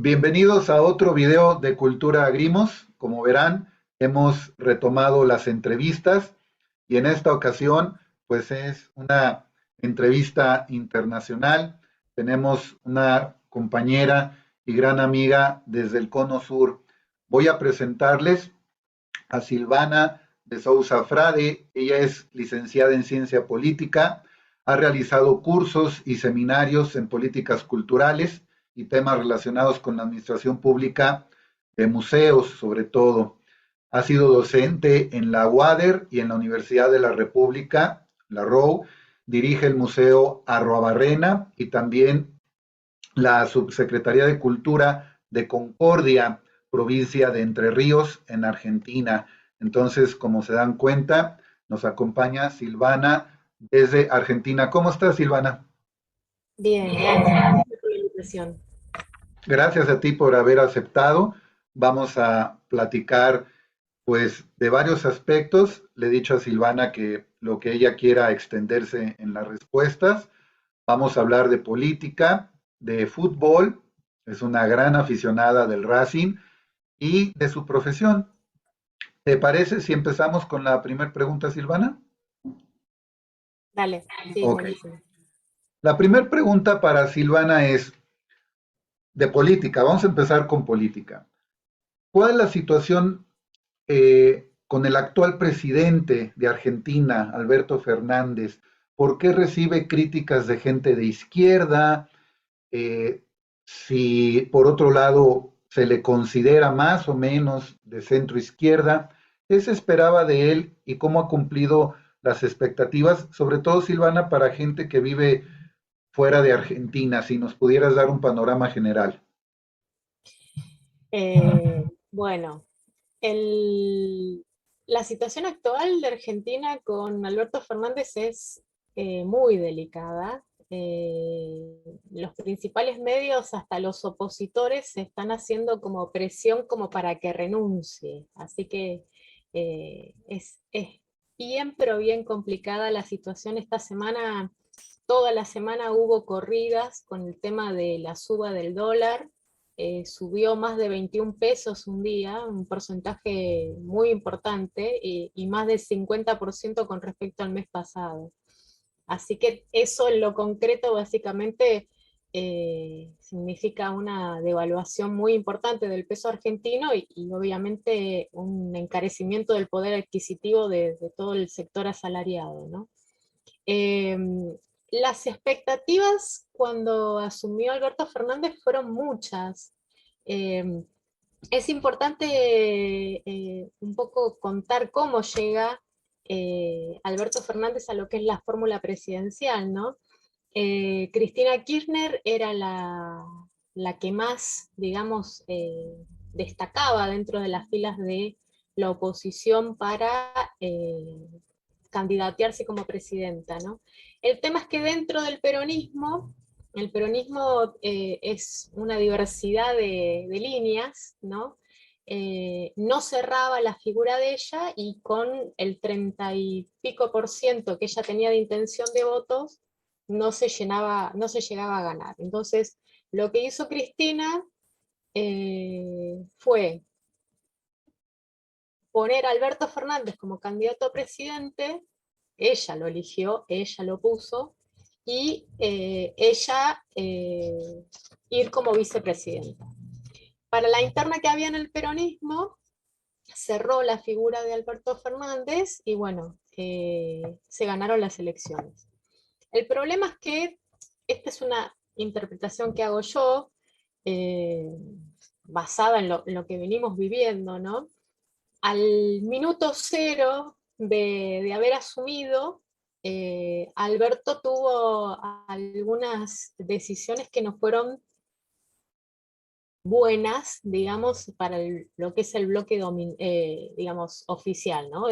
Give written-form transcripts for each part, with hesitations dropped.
Bienvenidos a otro video de Cultura Agrimos. Como verán, hemos retomado las entrevistas y en esta ocasión, pues es una entrevista internacional. Tenemos una compañera y gran amiga desde el Cono Sur. Voy a presentarles a Silvana de Sousa Frade. Ella es licenciada en Ciencia Política, ha realizado cursos y seminarios en políticas culturales y temas relacionados con la administración pública de museos, sobre todo. Ha sido docente en la UADER y en la Universidad de la República, la ROU. Dirige el Museo Arruabarrena y también la Subsecretaría de Cultura de Concordia, provincia de Entre Ríos, en Argentina. Entonces, como se dan cuenta, nos acompaña Silvana desde Argentina. ¿Cómo estás, Silvana? Bien, gracias. Gracias por la invitación. Gracias a ti por haber aceptado. Vamos a platicar pues de varios aspectos. Le he dicho a Silvana que lo que ella quiera extenderse en las respuestas. Vamos a hablar de política, de fútbol, es una gran aficionada del Racing y de su profesión. ¿Te parece si empezamos con la primera pregunta, Silvana? Dale, sí, Ok. buenísimo. La primera pregunta para Silvana es de política. Vamos a empezar con política. ¿Cuál es la situación con el actual presidente de Argentina, Alberto Fernández? ¿Por qué recibe críticas de gente de izquierda? Si por otro lado se le considera más o menos de centro izquierda, ¿qué se esperaba de él y cómo ha cumplido las expectativas, sobre todo Silvana, para gente que vive fuera de Argentina, si nos pudieras dar un panorama general? Bueno, el- la situación actual de Argentina con Alberto Fernández es muy delicada. Los principales medios, hasta los opositores, se están haciendo como presión como para que renuncie. Así que es bien, pero bien complicada la situación esta semana. Toda la semana hubo corridas con el tema de la suba del dólar. Subió más de 21 pesos un día, un porcentaje muy importante, y más del 50% con respecto al mes pasado. Así que eso en lo concreto básicamente significa una devaluación muy importante del peso argentino y obviamente un encarecimiento del poder adquisitivo de todo el sector asalariado, ¿no? Eh, las expectativas cuando asumió Alberto Fernández fueron muchas. Eh, es importante un poco contar cómo llega Alberto Fernández a lo que es la fórmula presidencial, ¿no? Cristina Kirchner era la que más, digamos, destacaba dentro de las filas de la oposición para candidatearse como presidenta, ¿no? El tema es que dentro del peronismo, el peronismo es una diversidad de líneas, ¿no? No cerraba la figura de ella y con el 30 y pico por ciento que ella tenía de intención de votos, no se llenaba, no se llegaba a ganar. Entonces, lo que hizo Cristina fue poner a Alberto Fernández como candidato a presidente. Ella lo eligió, ella lo puso, y ella ir como vicepresidenta. Para la interna que había en el peronismo, cerró la figura de Alberto Fernández y bueno, se ganaron las elecciones. El problema es que esta es una interpretación que hago yo, eh, basada en lo que venimos viviendo, ¿no? Al minuto cero de haber asumido, Alberto tuvo algunas decisiones que no fueron buenas, digamos, para lo que es el bloque digamos, oficial, ¿no?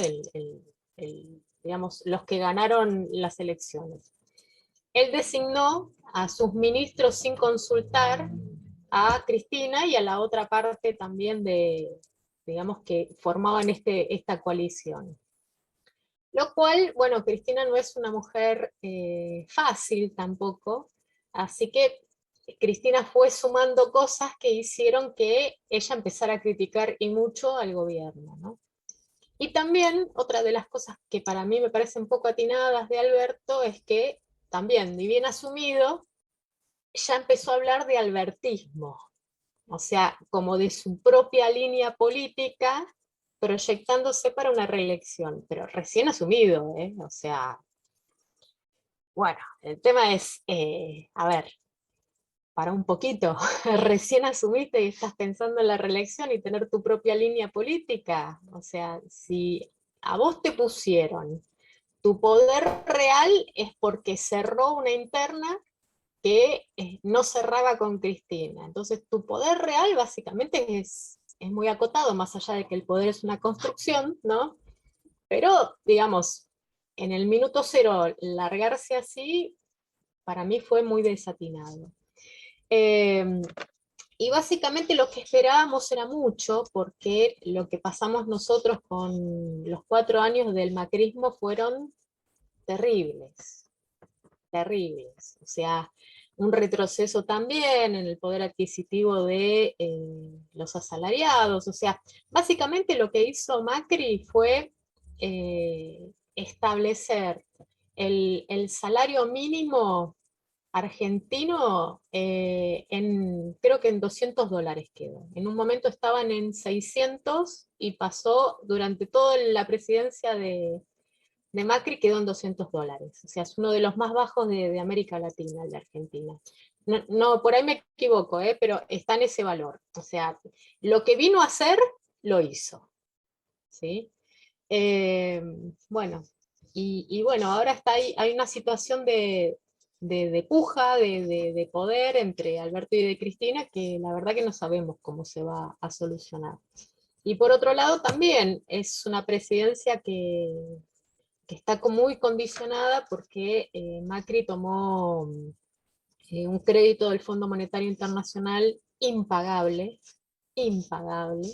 Digamos, los que ganaron las elecciones. Él designó a sus ministros sin consultar a Cristina y a la otra parte también digamos, que formaban esta coalición. Lo cual, bueno, Cristina no es una mujer fácil tampoco, así que Cristina fue sumando cosas que hicieron que ella empezara a criticar y mucho al gobierno, ¿no? Y también otra de las cosas que para mí me parecen poco atinadas de Alberto es que también, ni bien asumido, ya empezó a hablar de albertismo, o sea, como de su propia línea política, proyectándose para una reelección, pero recién asumido, ¿eh? O sea, bueno, el tema es, a ver, para un poquito, recién asumiste y estás pensando en la reelección y tener tu propia línea política, o sea, si a vos te pusieron tu poder real es porque cerró una interna que no cerraba con Cristina. Entonces tu poder real básicamente es muy acotado, más allá de que el poder es una construcción, ¿no? Pero, digamos, en el minuto cero largarse así, para mí fue muy desatinado. Eh, y básicamente lo que esperábamos era mucho, porque lo que pasamos nosotros con los 4 años del macrismo fueron terribles, terribles. O sea, un retroceso también en el poder adquisitivo de los asalariados. O sea, básicamente lo que hizo Macri fue establecer el salario mínimo argentino creo que en $200 quedó. En un momento estaban en 600 y pasó durante toda la presidencia de Macri quedó en $200. O sea, es uno de los más bajos de América Latina, el de Argentina. No, no, por ahí me equivoco, pero está en ese valor. O sea, lo que vino a hacer, lo hizo. ¿Sí? Eh, bueno, y bueno, ahora está ahí, hay una situación de puja, de poder entre Alberto y de Cristina, que la verdad que no sabemos cómo se va a solucionar. Y por otro lado, también es una presidencia que está muy condicionada porque Macri tomó un crédito del Fondo Monetario Internacional impagable, impagable.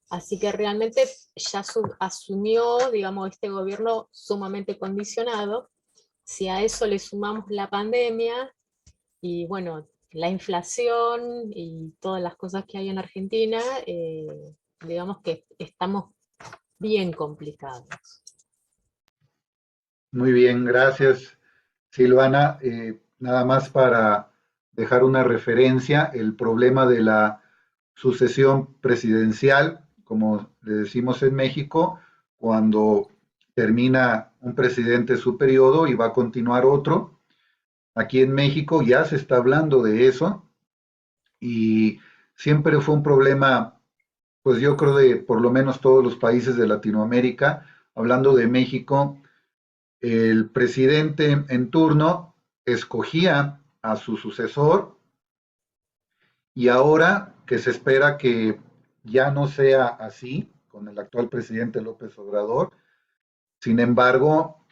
Así que realmente ya asumió, digamos, este gobierno sumamente condicionado. Si a eso le sumamos la pandemia y, bueno, la inflación y todas las cosas que hay en Argentina, digamos que estamos bien complicados. Muy bien, gracias, Silvana. Nada más para dejar una referencia, el problema de la sucesión presidencial, como le decimos en México, cuando termina un presidente su periodo y va a continuar otro. Aquí en México ya se está hablando de eso y siempre fue un problema, pues yo creo de por lo menos todos los países de Latinoamérica. Hablando de México, el presidente en turno escogía a su sucesor y ahora que se espera que ya no sea así con el actual presidente López Obrador, sin embargo,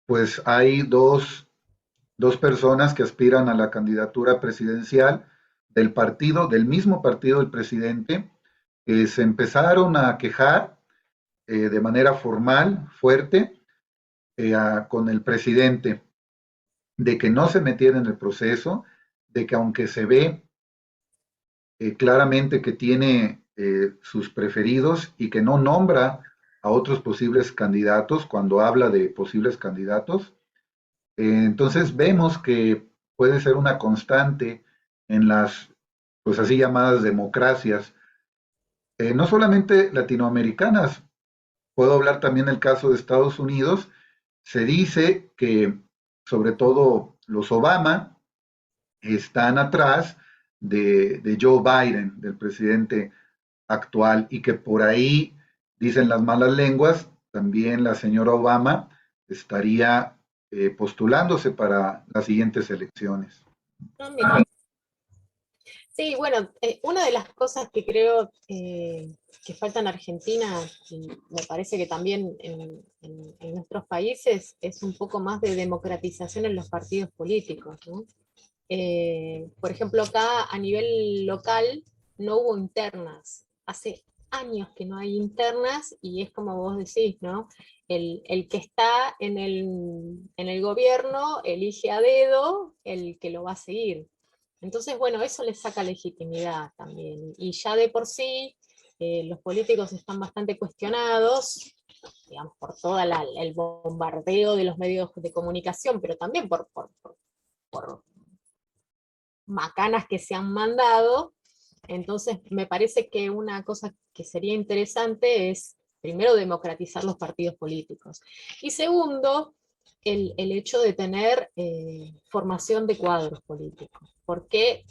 pues hay dos personas que aspiran a la candidatura presidencial del partido, del mismo partido del presidente, que se empezaron a quejar de manera formal, fuerte, con el presidente de que no se metiera en el proceso, de que aunque se ve claramente que tiene sus preferidos y que no nombra a otros posibles candidatos cuando habla de posibles candidatos, entonces vemos que puede ser una constante en las, pues así llamadas democracias, no solamente latinoamericanas, puedo hablar también del caso de Estados Unidos, se dice que sobre todo los Obama están atrás de Joe Biden, del presidente actual, y que por ahí, dicen las malas lenguas, también la señora Obama estaría postulándose para las siguientes elecciones. No, mira. Sí, bueno, una de las cosas que creo que falta en Argentina, y me parece que también en nuestros países, es un poco más de democratización en los partidos políticos, ¿no? Por ejemplo, acá a nivel local no hubo internas. Hace años que no hay internas y es como vos decís, ¿no? El que está en el gobierno elige a dedo el que lo va a seguir. Entonces, bueno, eso les saca legitimidad también. Y ya de por sí, los políticos están bastante cuestionados, digamos, por todo el bombardeo de los medios de comunicación, pero también por macanas que se han mandado. Entonces, me parece que una cosa que sería interesante es, primero, democratizar los partidos políticos. Y segundo, el hecho de tener formación de cuadros políticos. Porque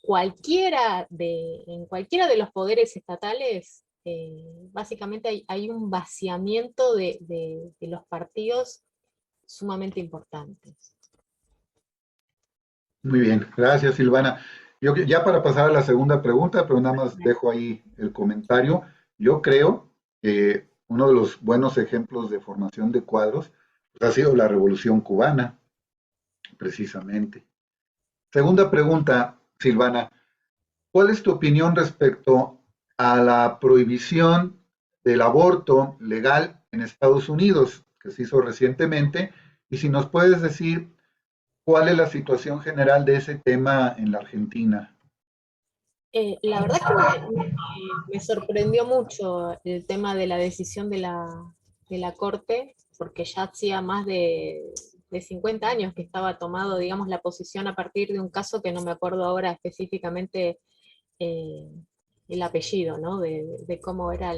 en cualquiera de los poderes estatales, básicamente hay un vaciamiento de los partidos sumamente importantes. Muy bien, gracias Silvana. Yo ya para pasar a la segunda pregunta, pero nada más dejo ahí el comentario. Yo creo que uno de los buenos ejemplos de formación de cuadros pues, ha sido la Revolución Cubana, precisamente. Segunda pregunta, Silvana. ¿Cuál es tu opinión respecto a la prohibición del aborto legal en Estados Unidos, que se hizo recientemente? Y si nos puedes decir cuál es la situación general de ese tema en la Argentina. La verdad que me sorprendió mucho el tema de la decisión de la Corte, porque ya hacía más de 50 años que estaba tomado, digamos, la posición a partir de un caso que no me acuerdo ahora específicamente eh, el apellido, ¿no? De cómo era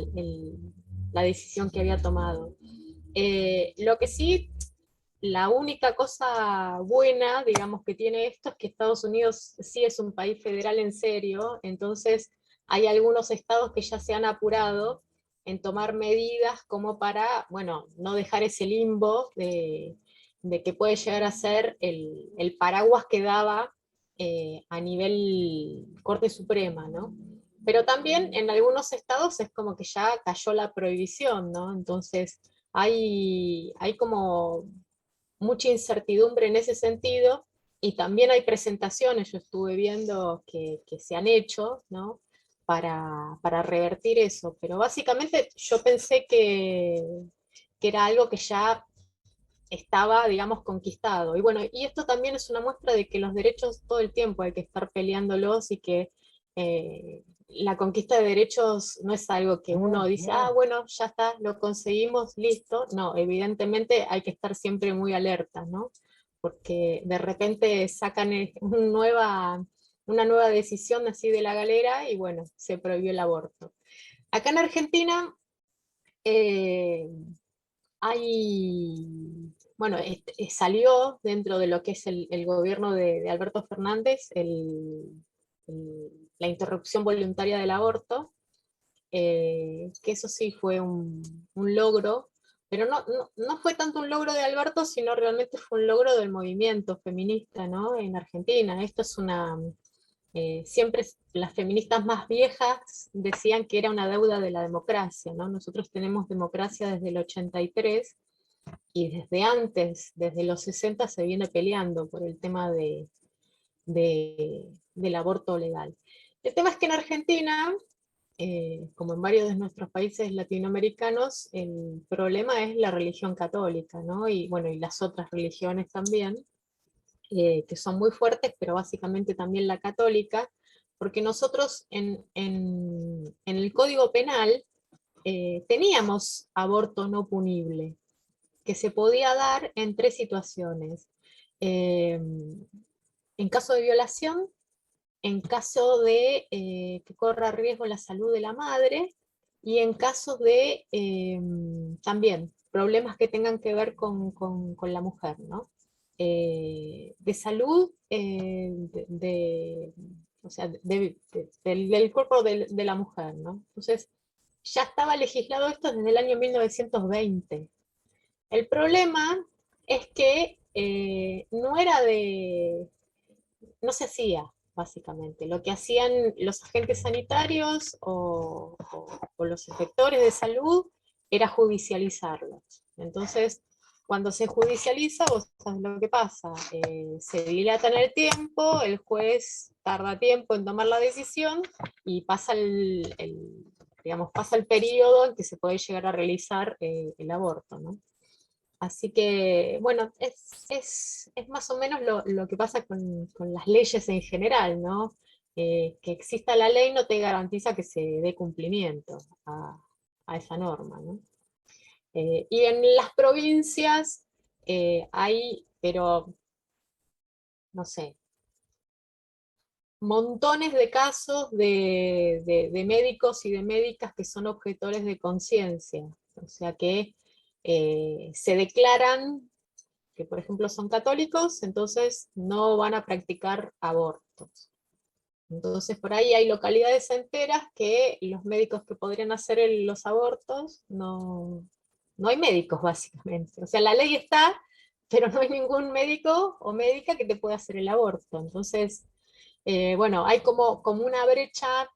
la decisión que había tomado. Lo que sí, la única cosa buena, digamos, que tiene esto es que Estados Unidos sí es un país federal en serio, entonces hay algunos estados que ya se han apurado en tomar medidas como para, bueno, no dejar ese limbo de que puede llegar a ser el paraguas que daba a nivel Corte Suprema, ¿no? Pero también en algunos estados es como que ya cayó la prohibición, ¿no? Entonces hay como mucha incertidumbre en ese sentido, y también hay presentaciones, yo estuve viendo que se han hecho, ¿no? Para revertir eso, pero básicamente yo pensé que era algo que ya estaba, digamos, conquistado. Y bueno, y esto también es una muestra de que los derechos todo el tiempo hay que estar peleándolos y que la conquista de derechos no es algo que uno dice, ah, bueno, ya está, lo conseguimos, listo. No, evidentemente hay que estar siempre muy alerta, ¿no? Porque de repente sacan una nueva decisión así de la galera y bueno, se prohibió el aborto. Acá en Argentina, eh, bueno, salió dentro de lo que es el gobierno de Alberto Fernández la interrupción voluntaria del aborto, que eso sí fue un logro, pero no fue tanto un logro de Alberto, sino realmente fue un logro del movimiento feminista, ¿no? En Argentina. Esto es siempre las feministas más viejas decían que era una deuda de la democracia, ¿no? Nosotros tenemos democracia desde el 83 y desde antes, desde los 60 se viene peleando por el tema del aborto legal. El tema es que en Argentina, como en varios de nuestros países latinoamericanos, el problema es la religión católica, ¿no? Y bueno, y las otras religiones también, que son muy fuertes, pero básicamente también la católica, porque nosotros en el Código Penal teníamos aborto no punible, que se podía dar en tres situaciones. Eh, en caso de violación, en caso de que corra riesgo la salud de la madre, y en casos de también problemas que tengan que ver con la mujer, ¿no? De salud, o sea, del cuerpo de la mujer, ¿no? Entonces, ya estaba legislado esto desde el año 1920. El problema es que no se hacía, básicamente. Lo que hacían los agentes sanitarios o los inspectores de salud era judicializarlos. Entonces, cuando se judicializa, vos sabés lo que pasa. Se dilata en el tiempo, el juez tarda tiempo en tomar la decisión y pasa digamos, pasa el periodo en que se puede llegar a realizar el aborto, ¿no? Así que, bueno, es más o menos lo que pasa con las leyes en general, ¿no? Que exista la ley no te garantiza que se dé cumplimiento a esa norma, ¿no? Y en las provincias hay, pero, no sé, montones de casos de médicos y de médicas que son objetores de conciencia, o sea que se declaran que, por ejemplo, son católicos, entonces no van a practicar abortos. Entonces, por ahí hay localidades enteras que los médicos que podrían hacer los abortos, no hay médicos, básicamente. O sea, la ley está, pero no hay ningún médico o médica que te pueda hacer el aborto. Entonces, bueno, hay como una brecha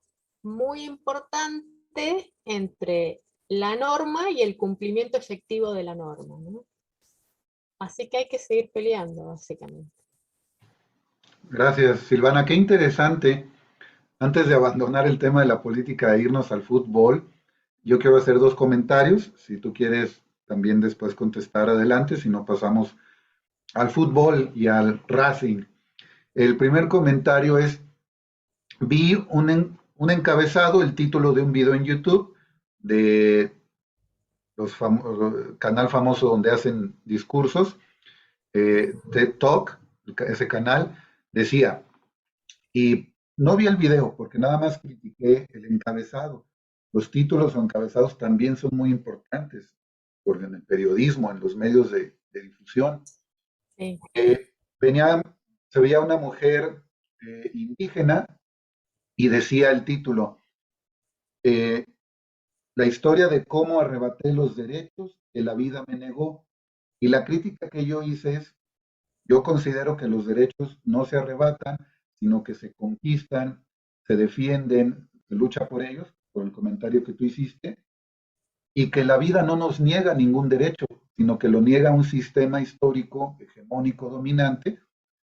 muy importante entre la norma y el cumplimiento efectivo de la norma, ¿no? Así que hay que seguir peleando, básicamente. Gracias, Silvana. Qué interesante. Antes de abandonar el tema de la política e irnos al fútbol, yo quiero hacer dos comentarios. Si tú quieres también después contestar, adelante. Si no, pasamos al fútbol y al Racing. El primer comentario es, vi un encabezado, el título de un video en YouTube de canal famoso donde hacen discursos, TED Talk, ese canal, decía, y no vi el video porque nada más critiqué el encabezado. Los títulos o encabezados también son muy importantes, porque en el periodismo, en los medios de difusión. Sí. Venía, se veía una mujer indígena y decía el título, eh, la historia de cómo arrebaté los derechos que la vida me negó. Y la crítica que yo hice es, yo considero que los derechos no se arrebatan, sino que se conquistan, se defienden, se lucha por ellos, por el comentario que tú hiciste, y que la vida no nos niega ningún derecho, sino que lo niega un sistema histórico hegemónico dominante,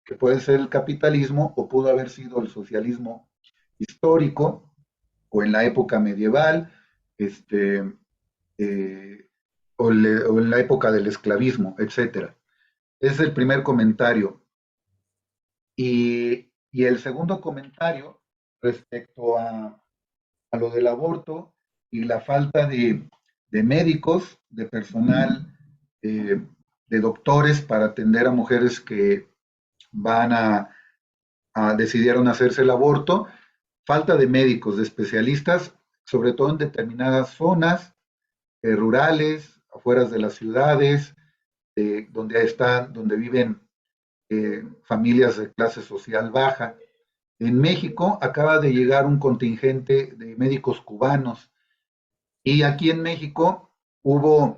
que puede ser el capitalismo o pudo haber sido el socialismo histórico o en la época medieval, este, o en la época del esclavismo, etcétera. Ese es el primer comentario. Y el segundo comentario respecto a lo del aborto y la falta de médicos, de personal, de doctores para atender a mujeres que van decidieron hacerse el aborto, falta de médicos, de especialistas, sobre todo en determinadas zonas rurales, afueras de las ciudades, donde viven familias de clase social baja. En México acaba de llegar un contingente de médicos cubanos y aquí en México hubo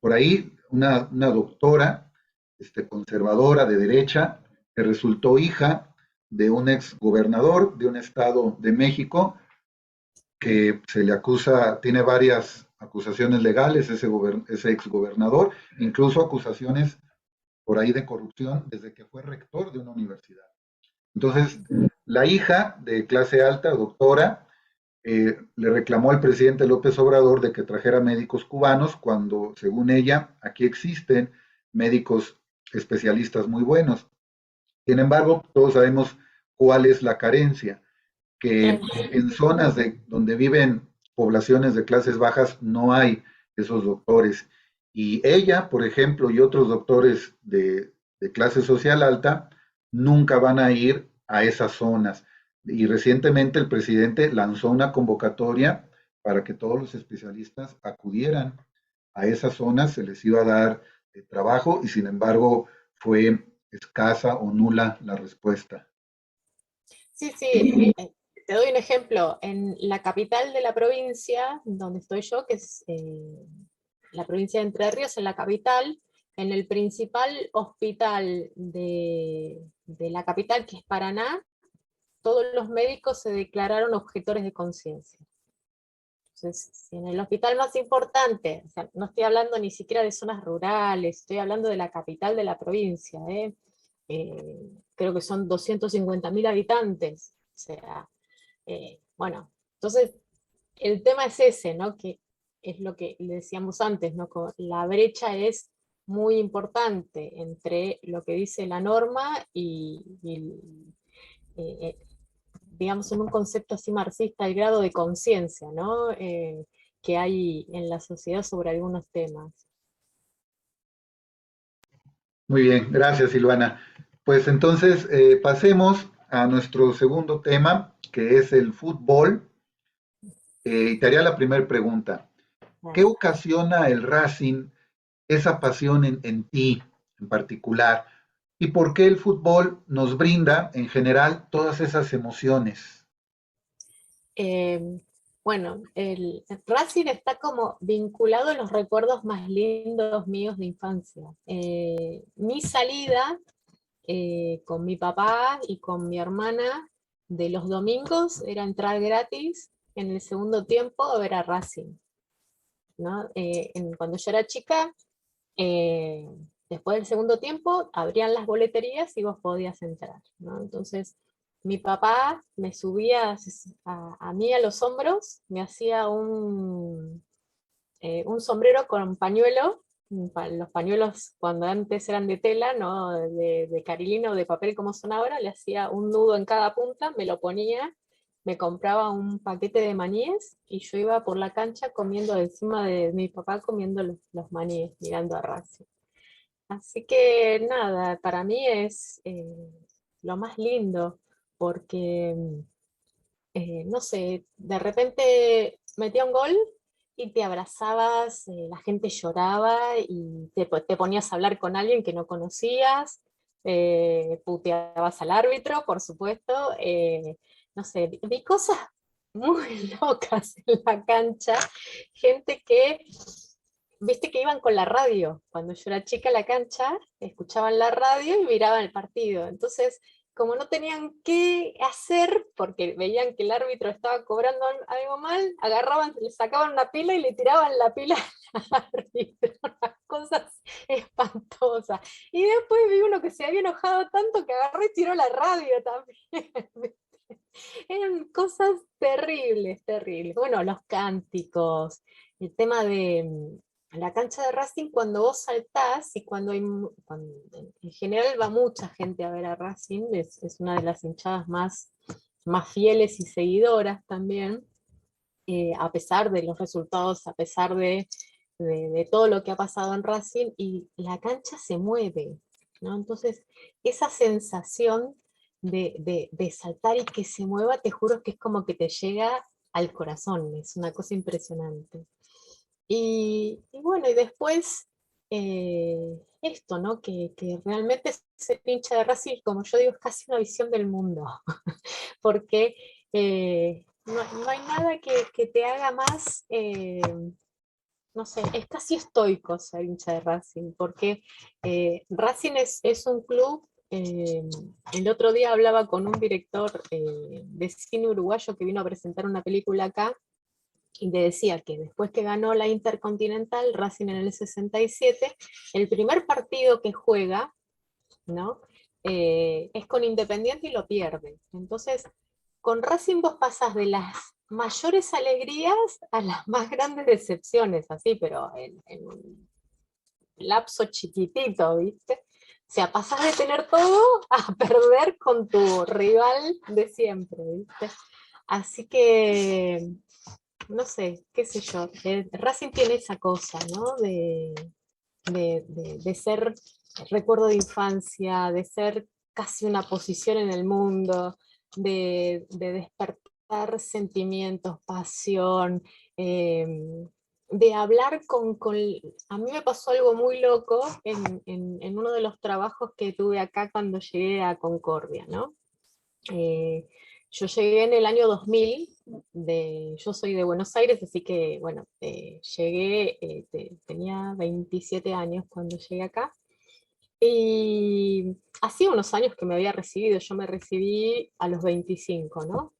por ahí una doctora conservadora de derecha que resultó hija de un ex gobernador de un estado de México que se le acusa, tiene varias acusaciones legales, ese ex gobernador, incluso acusaciones por ahí de corrupción desde que fue rector de una universidad. Entonces, la hija de clase alta, doctora, le reclamó al presidente López Obrador de que trajera médicos cubanos cuando, según ella, aquí existen médicos especialistas muy buenos. Sin embargo, todos sabemos cuál es la carencia, que Claro. en zonas donde viven poblaciones de clases bajas no hay esos doctores. Y ella, por ejemplo, y otros doctores de clase social alta, nunca van a ir a esas zonas. Y recientemente el presidente lanzó una convocatoria para que todos los especialistas acudieran a esas zonas, se les iba a dar trabajo y sin embargo fue escasa o nula la respuesta. Sí, sí. Te doy un ejemplo. En la capital de la provincia, donde estoy yo, que es la provincia de Entre Ríos, en la capital, en el principal hospital de la capital, que es Paraná, todos los médicos se declararon objetores de conciencia. Entonces, si en el hospital más importante, o sea, no estoy hablando ni siquiera de zonas rurales, estoy hablando de la capital de la provincia, creo que son 250.000 habitantes, o sea, bueno, entonces el tema es ese, ¿no? Que es lo que le decíamos antes, ¿no? La brecha es muy importante entre lo que dice la norma eh, digamos, en un concepto así marxista, el grado de conciencia, ¿no? Que hay en la sociedad sobre algunos temas. Muy bien, gracias Silvana. Pues entonces pasemos a nuestro segundo tema, que es el fútbol. Y te haría la primera pregunta. ¿Qué Bueno, ocasiona el Racing, esa pasión en ti en particular? ¿Y por qué el fútbol nos brinda en general todas esas emociones? eh, bueno, el Racing está como vinculado a los recuerdos más lindos míos de infancia. Mi salida con mi papá y con mi hermana de los domingos era entrar gratis en el segundo tiempo a ver a Racing, ¿no? Cuando yo era chica, eh, después del segundo tiempo, abrían las boleterías y vos podías entrar, ¿no? Entonces, mi papá me subía a mí a los hombros, me hacía un sombrero con pañuelo, los pañuelos cuando antes eran de tela, no de carilino o de papel como son ahora, le hacía un nudo en cada punta, me lo ponía, me compraba un paquete de maníes y yo iba por la cancha comiendo encima de mi papá, comiendo los maníes, mirando a Racing. Así que nada, para mí es lo más lindo, porque, no sé, de repente metía un gol y te abrazabas, la gente lloraba y te ponías a hablar con alguien que no conocías, puteabas al árbitro, por supuesto, no sé, vi cosas muy locas en la cancha, gente que viste que iban con la radio. Cuando yo era chica a la cancha, escuchaban la radio y miraban el partido. Entonces, como no tenían qué hacer, porque veían que el árbitro estaba cobrando algo mal, agarraban, le sacaban una pila y le tiraban la pila al árbitro. Unas cosas espantosas. Y después vi uno que se había enojado tanto que agarró y tiró la radio también. Eran cosas terribles, terribles. Bueno, los cánticos, el tema de la cancha de Racing, cuando vos saltás y en general va mucha gente a ver a Racing, es una de las hinchadas más fieles y seguidoras también, a pesar de los resultados, a pesar de todo lo que ha pasado en Racing, y la cancha se mueve, ¿no? Entonces, esa sensación de saltar y que se mueva, te juro que es como que te llega al corazón, es una cosa impresionante. Y bueno, y después esto, ¿no? Que realmente ser hincha de Racing, como yo digo, es casi una visión del mundo, porque no hay nada que te haga más, no sé, es casi estoico ser hincha de Racing, porque Racing es un club. El otro día hablaba con un director de cine uruguayo que vino a presentar una película acá y te decía que después que ganó la Intercontinental, Racing en el 67, el primer partido que juega, ¿no? Es con Independiente y lo pierde. Entonces, con Racing vos pasás de las mayores alegrías a las más grandes decepciones, así, pero en un lapso chiquitito, ¿viste? O sea, pasás de tener todo a perder con tu rival de siempre, ¿viste? Así que no sé, qué sé yo, Racing tiene esa cosa, ¿no? De ser recuerdo de infancia, de ser casi una posición en el mundo, de despertar sentimientos, pasión, eh, de hablar A mí me pasó algo muy loco en uno de los trabajos que tuve acá cuando llegué a Concordia, ¿no? Eh, yo llegué en el año 2000, yo soy de Buenos Aires, así que bueno, llegué, tenía 27 años cuando llegué acá. Y hacía unos años que me había recibido, yo me recibí a los 25, ¿no?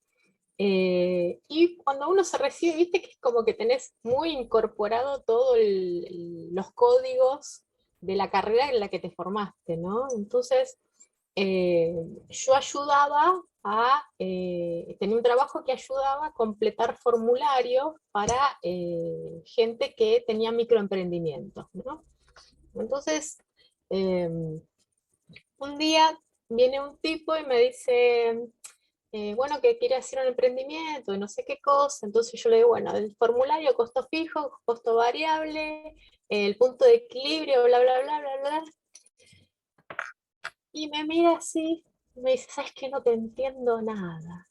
Y cuando uno se recibe, viste que es como que tenés muy incorporado todos los códigos de la carrera en la que te formaste, ¿no? Entonces, yo ayudaba tenía un trabajo que ayudaba a completar formularios para gente que tenía microemprendimientos, ¿no? Entonces, eh, un día viene un tipo y me dice, bueno, que quiere hacer un emprendimiento, y no sé qué cosa. Entonces yo le digo, bueno, el formulario, costo fijo, costo variable, el punto de equilibrio, bla, bla, bla, bla, bla. Y me mira así, me dice, ¿sabes qué? No te entiendo nada.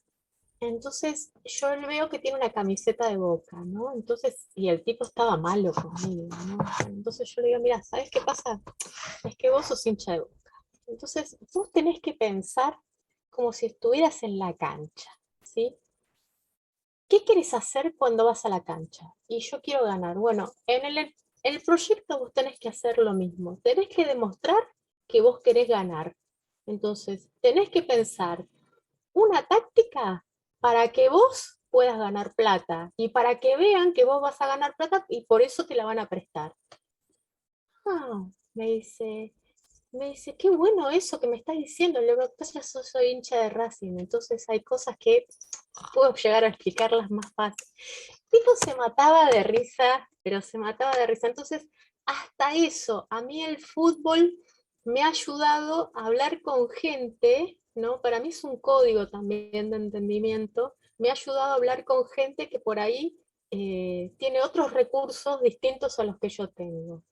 Entonces yo le veo que tiene una camiseta de Boca, ¿no? Entonces, y el tipo estaba malo conmigo, ¿no? Entonces yo le digo, mira, ¿sabes qué pasa? Es que vos sos hincha de Boca. Entonces, vos tenés que pensar como si estuvieras en la cancha, ¿sí? ¿Qué querés hacer cuando vas a la cancha? Y yo quiero ganar. Bueno, en el proyecto vos tenés que hacer lo mismo. Tenés que demostrar que vos querés ganar. Entonces, tenés que pensar una táctica para que vos puedas ganar plata y para que vean que vos vas a ganar plata y por eso te la van a prestar. Ah, me dice, qué bueno eso que me estás diciendo. Le digo, entonces yo soy hincha de Racing, entonces hay cosas que puedo llegar a explicarlas más fácil. El tipo se mataba de risa, pero se mataba de risa. Entonces, hasta eso, a mí el fútbol me ha ayudado a hablar con gente, ¿no? Para mí es un código también de entendimiento. Me ha ayudado a hablar con gente que por ahí tiene otros recursos distintos a los que yo tengo.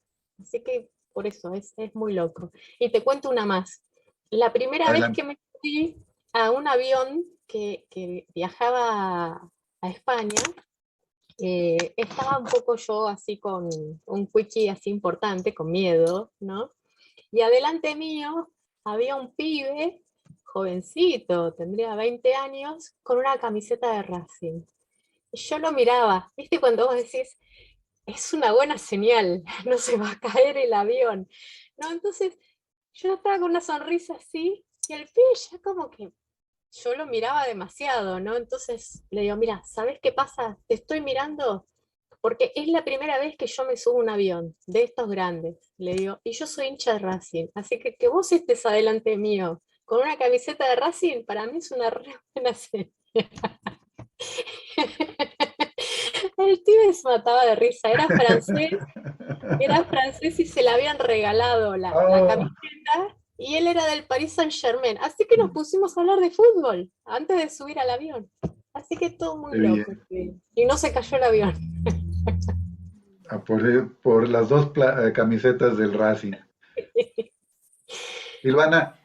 Así que por eso es muy loco. Y te cuento una más. La primera vez Adelante. que me fui a un avión que viajaba a España, estaba un poco yo así con un quickie así importante, con miedo, ¿no? Y adelante mío había un pibe, jovencito, tendría 20 años, con una camiseta de Racing. Y yo lo miraba, ¿viste? Cuando vos decís, es una buena señal, no se va a caer el avión. ¿No? Entonces yo estaba con una sonrisa así, y el pibe ya como que yo lo miraba demasiado, ¿no? Entonces le digo, mira, ¿sabes qué pasa? Te estoy mirando porque es la primera vez que yo me subo a un avión de estos grandes, le digo, y yo soy hincha de Racing, así que vos estés adelante mío con una camiseta de Racing, para mí es una re buena señal. El tío se mataba de risa, era francés y se le habían regalado la Oh, camiseta y él era del Paris Saint-Germain. Así que nos pusimos a hablar de fútbol antes de subir al avión. Así que todo muy qué loco. bien. Sí. Y no se cayó el avión. Por las dos camisetas del Racing. Silvana,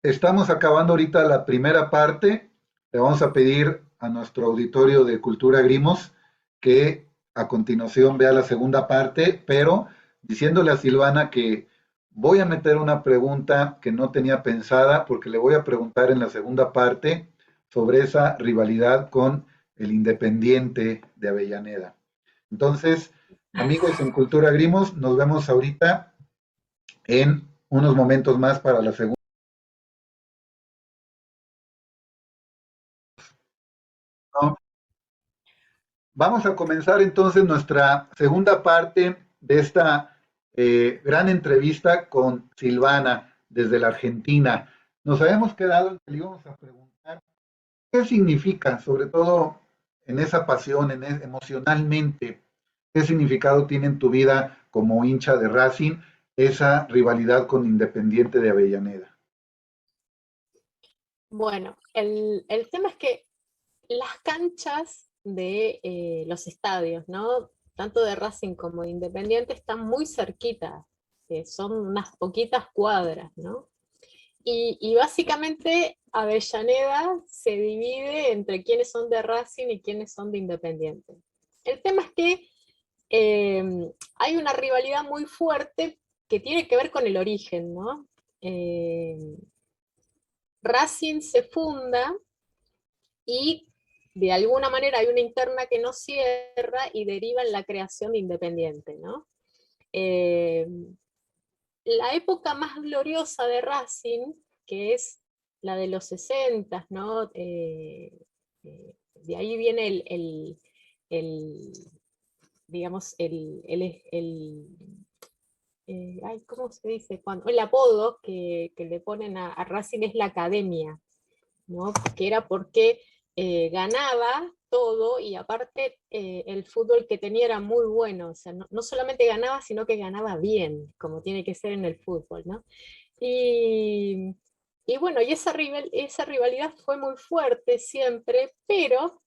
estamos acabando ahorita la primera parte. Le vamos a pedir a nuestro auditorio de Cultura Grimos que a continuación vea la segunda parte, pero diciéndole a Silvana que voy a meter una pregunta que no tenía pensada porque le voy a preguntar en la segunda parte sobre esa rivalidad con el Independiente de Avellaneda. Entonces, amigos en Cultura Grimos, nos vemos ahorita en unos momentos más para la segunda. Vamos a comenzar entonces nuestra segunda parte de esta gran entrevista con Silvana desde la Argentina. Nos habíamos quedado en que le íbamos a preguntar qué significa, sobre todo en esa pasión, emocionalmente, qué significado tiene en tu vida como hincha de Racing esa rivalidad con Independiente de Avellaneda. Bueno, el tema es que las canchas de los estadios, ¿no? Tanto de Racing como de Independiente están muy cerquitas, son unas poquitas cuadras, ¿no? Y básicamente Avellaneda se divide entre quienes son de Racing y quienes son de Independiente. El tema es que hay una rivalidad muy fuerte que tiene que ver con el origen, ¿no? Eh, Racing se funda y de alguna manera hay una interna que no cierra y deriva en la creación de Independiente, ¿no? Eh, la época más gloriosa de Racing, que es la de los 60, ¿no? De ahí viene el, digamos, ay, ¿cómo se dice? Cuando, el apodo que le ponen a Racing es la academia, ¿no? Que era porque ganaba todo y aparte el fútbol que tenía era muy bueno, o sea, no solamente ganaba, sino que ganaba bien, como tiene que ser en el fútbol, ¿no? Y, y bueno, y esa rivalidad fue muy fuerte siempre, pero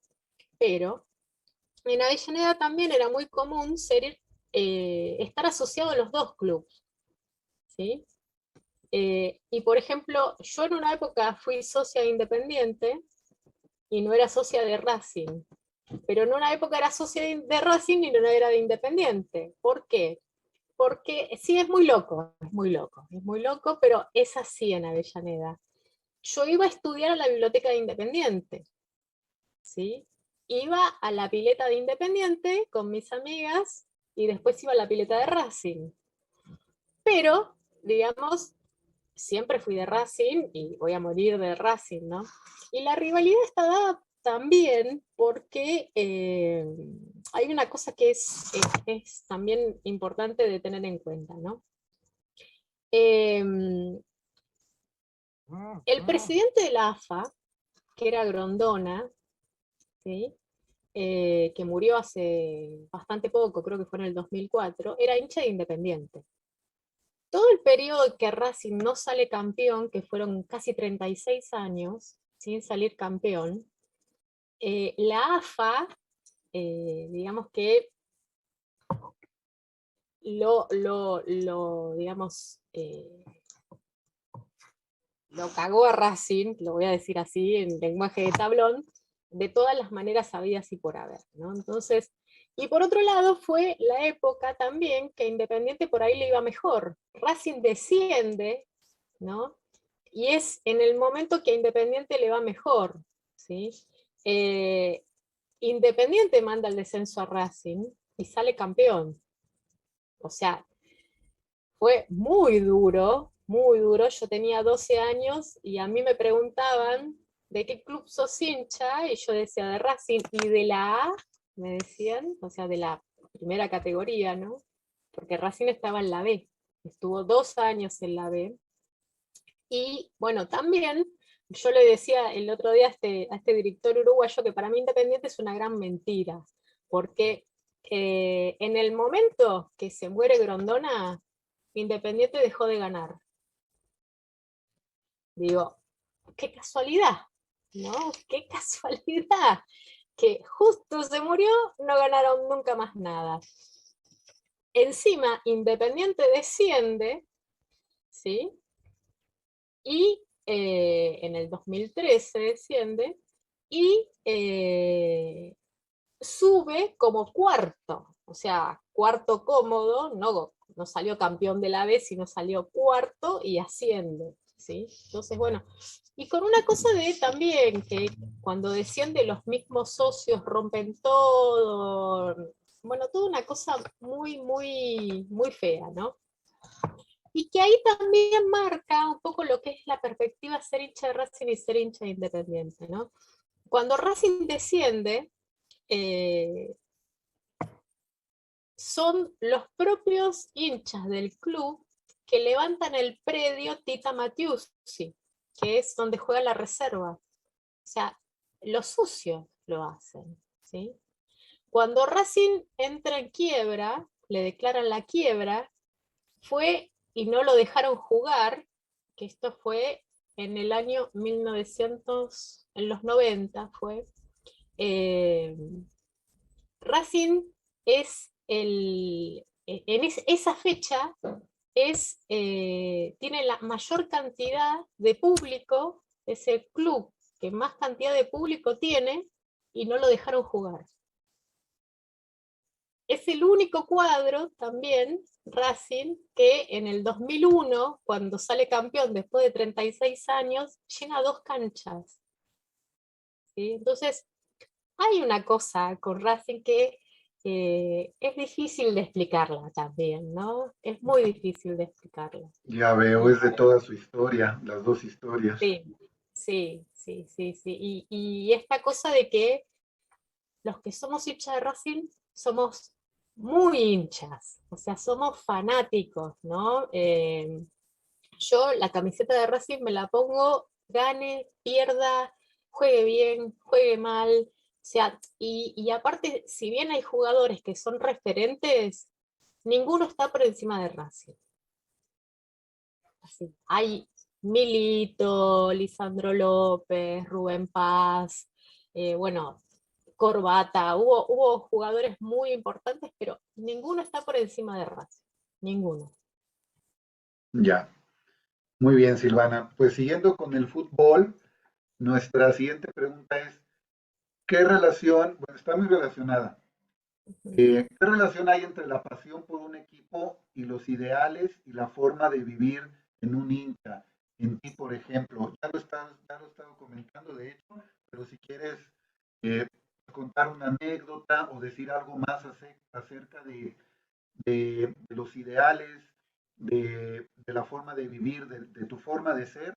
en Avellaneda también era muy común estar asociado a los dos clubes, ¿sí? Y por ejemplo, yo en una época fui socia de Independiente y no era socia de Racing, pero en una época era socia de Racing y no era de Independiente. ¿Por qué? Porque sí, es muy loco, es muy loco, es muy loco, pero es así en Avellaneda. Yo iba a estudiar a la biblioteca de Independiente, ¿sí? Iba a la pileta de Independiente con mis amigas y después iba a la pileta de Racing. Pero, digamos, siempre fui de Racing y voy a morir de Racing, ¿no? Y la rivalidad está dada también porque hay una cosa que es también importante de tener en cuenta, ¿no? Eh, el presidente de la AFA, que era Grondona, ¿sí? Que murió hace bastante poco, creo que fue en el 2004, era hincha de Independiente. Todo el periodo que Racing no sale campeón, que fueron casi 36 años sin salir campeón, la AFA, digamos que digamos, lo cagó a Racing, lo voy a decir así en lenguaje de tablón, de todas las maneras habidas y por haber, ¿no? Entonces, y por otro lado fue la época también que Independiente por ahí le iba mejor. Racing desciende, ¿no? Y es en el momento que a Independiente le va mejor, ¿sí? Eh, Independiente manda el descenso a Racing y sale campeón. O sea, fue muy duro, muy duro. Yo tenía 12 años y a mí me preguntaban de qué club sos hincha, y yo decía de Racing, y de la A, me decían, o sea, de la primera categoría, ¿no? Porque Racing estaba en la B, estuvo 2 años en la B. Y bueno, también yo le decía el otro día a este director uruguayo que para mí Independiente es una gran mentira, porque en el momento que se muere Grondona, Independiente dejó de ganar. Digo, qué casualidad, ¿no? Qué casualidad, que justo se murió, no ganaron nunca más nada. Encima, Independiente desciende, ¿sí? Y en el 2013 desciende y sube como cuarto, o sea, cuarto cómodo, no salió campeón de la B, sino salió cuarto y asciende, ¿sí? Entonces, bueno, y con una cosa de también que cuando desciende los mismos socios rompen todo, bueno, toda una cosa muy, muy, muy fea, ¿no? Y que ahí también marca un poco lo que es la perspectiva ser hincha de Racing y ser hincha de Independiente, ¿no? Cuando Racing desciende, eh, son los propios hinchas del club que levantan el predio Tita Matiusi, que es donde juega la reserva. O sea, los sucios lo hacen, ¿sí? Cuando Racing entra en quiebra, le declaran la quiebra, fue y no lo dejaron jugar, que esto fue en el año 1900, en los 90 fue. eh, Racing es esa fecha tiene la mayor cantidad de público, es el club que más cantidad de público tiene y no lo dejaron jugar. Es el único cuadro también, Racing, que en el 2001, cuando sale campeón después de 36 años, llena 2 canchas, ¿sí? Entonces, hay una cosa con Racing que es difícil de explicarla también, ¿no? Es muy difícil de explicarla. Ya veo, es de toda su historia, las dos historias. Sí, sí, sí, sí, sí. Y esta cosa de que los que somos hinchas de Racing somos muy hinchas, o sea, somos fanáticos, ¿no? Yo la camiseta de Racing me la pongo, gane, pierda, juegue bien, juegue mal, o sea, y aparte, si bien hay jugadores que son referentes, ninguno está por encima de Racing. Así, hay Milito, Lisandro López, Rubén Paz, bueno, Corbata, hubo jugadores muy importantes, pero ninguno está por encima de Racing, ninguno. Ya, muy bien, Silvana. Pues siguiendo con el fútbol, nuestra siguiente pregunta es, ¿qué relación, bueno, está muy relacionada, qué relación hay entre la pasión por un equipo y los ideales y la forma de vivir en un hincha? En ti, por ejemplo, ya lo he estado comentando, de hecho, pero si quieres eh, contar una anécdota o decir algo más acerca de los ideales, de la forma de vivir, de tu forma de ser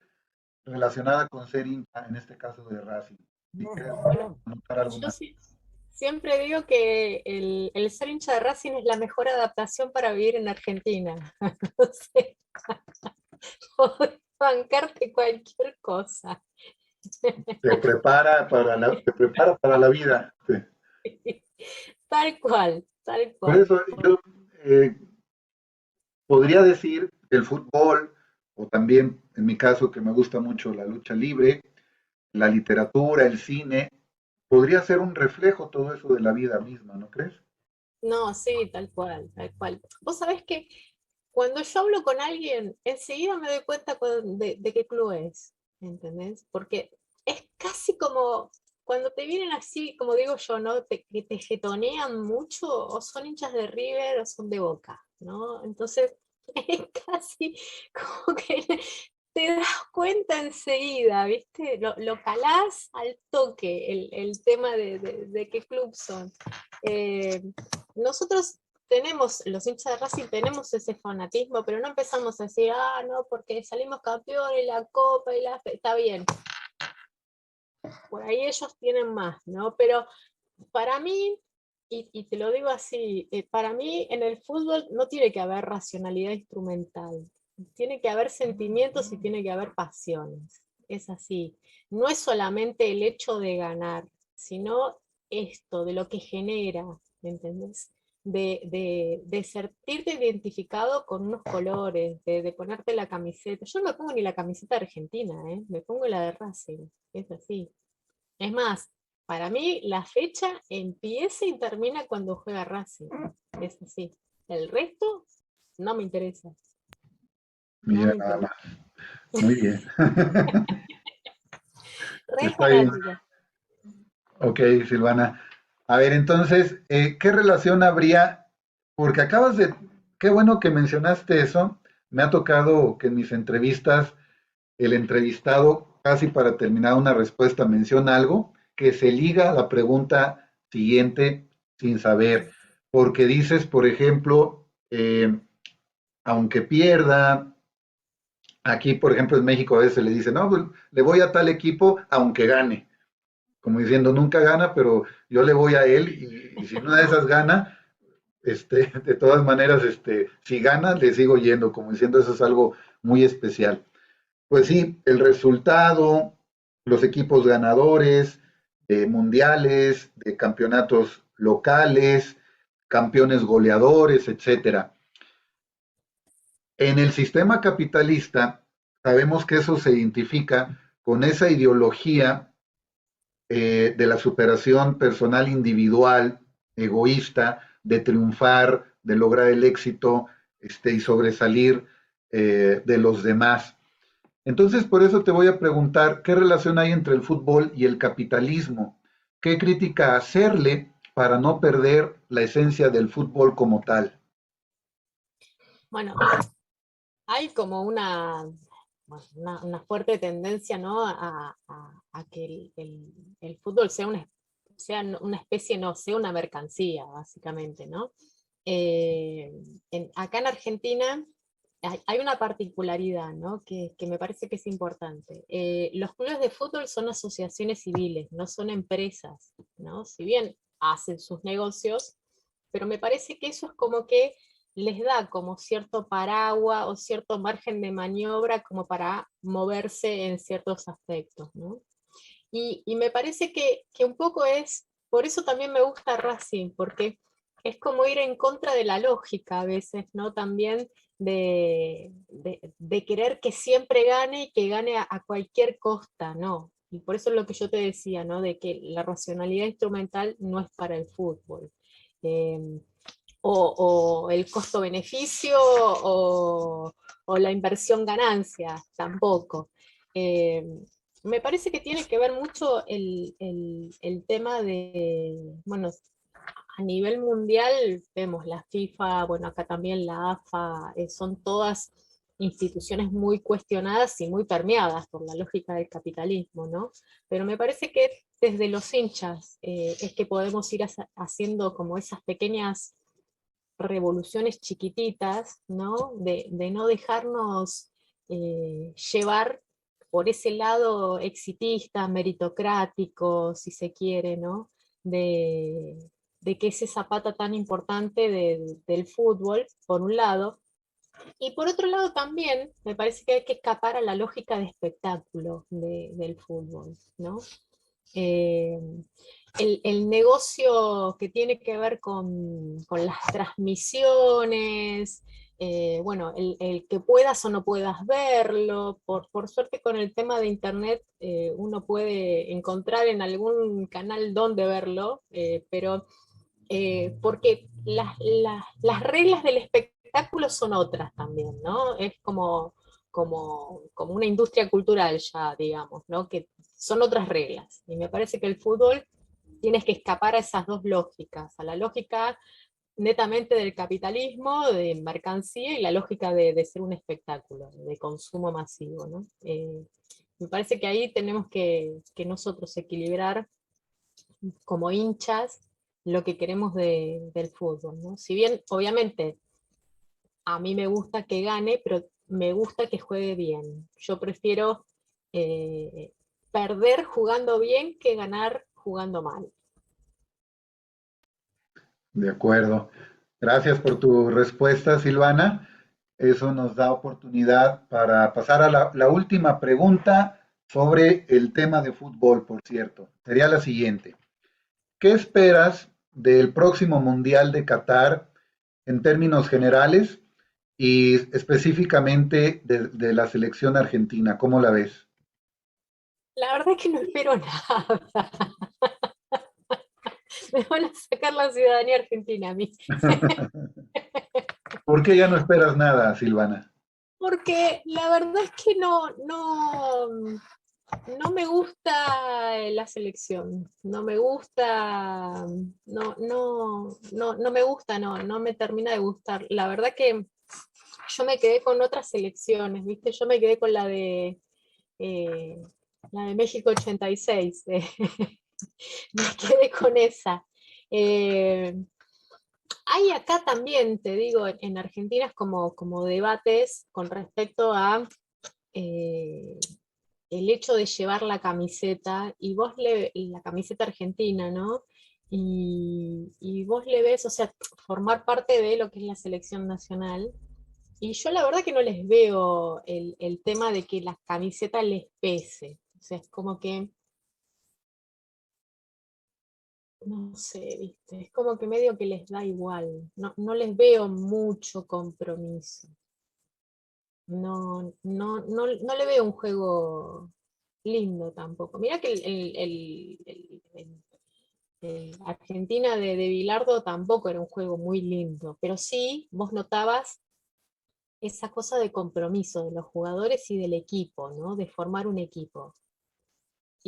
relacionada con ser hincha, en este caso de Racing. Si quieres Bueno, anotar algo yo más. sí, siempre digo que el ser hincha de Racing es la mejor adaptación para vivir en Argentina. O sea, podés bancarte cualquier cosa. Te prepara para la vida. Sí. Tal cual, tal Por cual. eso yo eh, podría decir que el fútbol, o también en mi caso que me gusta mucho la lucha libre, la literatura, el cine, podría ser un reflejo todo eso de la vida misma, ¿no crees? No, sí, tal cual, tal cual. Vos sabés que cuando yo hablo con alguien, enseguida me doy cuenta de qué club es, ¿entendés? Porque es casi como cuando te vienen así, como digo yo, ¿no? Que te jetonean mucho, o son hinchas de River o son de Boca, ¿no? Entonces, es casi como que te das cuenta enseguida, ¿viste? Lo calás al toque, el tema de qué club son. Eh, nosotros tenemos, los hinchas de Racing tenemos ese fanatismo, pero no empezamos a decir, ah, no, porque salimos campeones, la copa y la fe, está bien, por ahí ellos tienen más, ¿no? Pero para mí, y te lo digo así, para mí en el fútbol no tiene que haber racionalidad instrumental, tiene que haber sentimientos y tiene que haber pasiones, es así. No es solamente el hecho de ganar, sino esto, de lo que genera, ¿me entendés? De sentirte identificado con unos colores, de ponerte la camiseta. Yo no me pongo ni la camiseta argentina, ¿eh? Me pongo la de Racing, es así. Es más, para mí la fecha empieza y termina cuando juega Racing. Es así. El resto no me interesa. No Mira, me nada interesa. más. Muy bien. Re Está bien. fanática. Ok, Silvana. A ver, entonces, ¿qué relación habría? Porque qué bueno que mencionaste eso. Me ha tocado que en mis entrevistas el entrevistado, casi para terminar una respuesta, menciona algo que se liga a la pregunta siguiente sin saber. Porque dices, por ejemplo, aunque pierda, aquí, por ejemplo, en México a veces le dicen, no, pues, le voy a tal equipo aunque gane, como diciendo, nunca gana, pero yo le voy a él y si una de esas gana, de todas maneras, si gana, le sigo yendo, como diciendo, eso es algo muy especial. Pues sí, el resultado, los equipos ganadores, de mundiales, de campeonatos locales, campeones goleadores, etcétera. En el sistema capitalista, sabemos que eso se identifica con esa ideología de la superación personal individual, egoísta, de triunfar, de lograr el éxito y sobresalir de los demás. Entonces, por eso te voy a preguntar, ¿qué relación hay entre el fútbol y el capitalismo? ¿Qué crítica hacerle para no perder la esencia del fútbol como tal? Bueno, hay como una fuerte tendencia, ¿no? A que el fútbol sea una especie, no, sea una mercancía, básicamente, ¿no? Eh, acá en Argentina hay una particularidad, ¿no? Que me parece que es importante. Los clubes de fútbol son asociaciones civiles, no son empresas, ¿no? Si bien hacen sus negocios, pero me parece que eso es como que les da como cierto paraguas o cierto margen de maniobra como para moverse en ciertos aspectos, ¿no? Y me parece que un poco es, por eso también me gusta Racing, porque es como ir en contra de la lógica a veces, ¿no? También de querer que siempre gane y que gane a cualquier costa, ¿no? Y por eso es lo que yo te decía, ¿no? De que la racionalidad instrumental no es para el fútbol. Eh, o el costo-beneficio o la inversión ganancia, tampoco. Eh, Me parece que tiene que ver mucho el tema de, bueno, a nivel mundial vemos la FIFA, bueno, acá también la AFA, son todas instituciones muy cuestionadas y muy permeadas por la lógica del capitalismo, ¿no? Pero me parece que desde los hinchas es que podemos ir haciendo como esas pequeñas revoluciones chiquititas, ¿no? De no dejarnos llevar por ese lado exitista, meritocrático, si se quiere, ¿no? De que es esa pata tan importante del fútbol, por un lado, y por otro lado también me parece que hay que escapar a la lógica de espectáculo del fútbol, ¿no? Eh, el negocio que tiene que ver con las transmisiones, bueno, el que puedas o no puedas verlo, por suerte con el tema de internet uno puede encontrar en algún canal donde verlo, pero porque las reglas del espectáculo son otras también, ¿no? Es como una industria cultural ya, digamos, ¿no? Que son otras reglas. Y me parece que el fútbol tienes que escapar a esas dos lógicas, a la lógica netamente del capitalismo, de mercancía, y la lógica de ser un espectáculo, de consumo masivo, ¿no? Me parece que ahí tenemos que nosotros equilibrar como hinchas lo que queremos del fútbol, ¿no? Si bien, obviamente, a mí me gusta que gane, pero me gusta que juegue bien. Yo prefiero perder jugando bien que ganar jugando mal. De acuerdo. Gracias por tu respuesta, Silvana. Eso nos da oportunidad para pasar a la última pregunta sobre el tema de fútbol, por cierto. Sería la siguiente. ¿Qué esperas del próximo Mundial de Qatar en términos generales y específicamente de la selección argentina? ¿Cómo la ves? La verdad es que no espero nada. Me van a sacar la ciudadanía argentina a mí. ¿Por qué ya no esperas nada, Silvana? Porque la verdad es que no me gusta la selección, no me gusta, no me gusta, no me termina de gustar. La verdad que yo me quedé con otras selecciones, ¿viste? Yo me quedé con eh, la de México 86, me quedé con esa. Eh, Hay acá también, te digo, en Argentina es como debates con respecto a eh, el hecho de llevar la camiseta, y la camiseta argentina, ¿no? Y vos le ves, o sea, formar parte de lo que es la selección nacional. Y yo la verdad que no les veo el tema de que la camiseta les pese. O sea, es como que, no sé, ¿viste? Es como que medio que les da igual. No les veo mucho compromiso. No le veo un juego lindo tampoco. Mira que el Argentina de Bilardo tampoco era un juego muy lindo, pero sí vos notabas esa cosa de compromiso de los jugadores y del equipo, ¿no? De formar un equipo.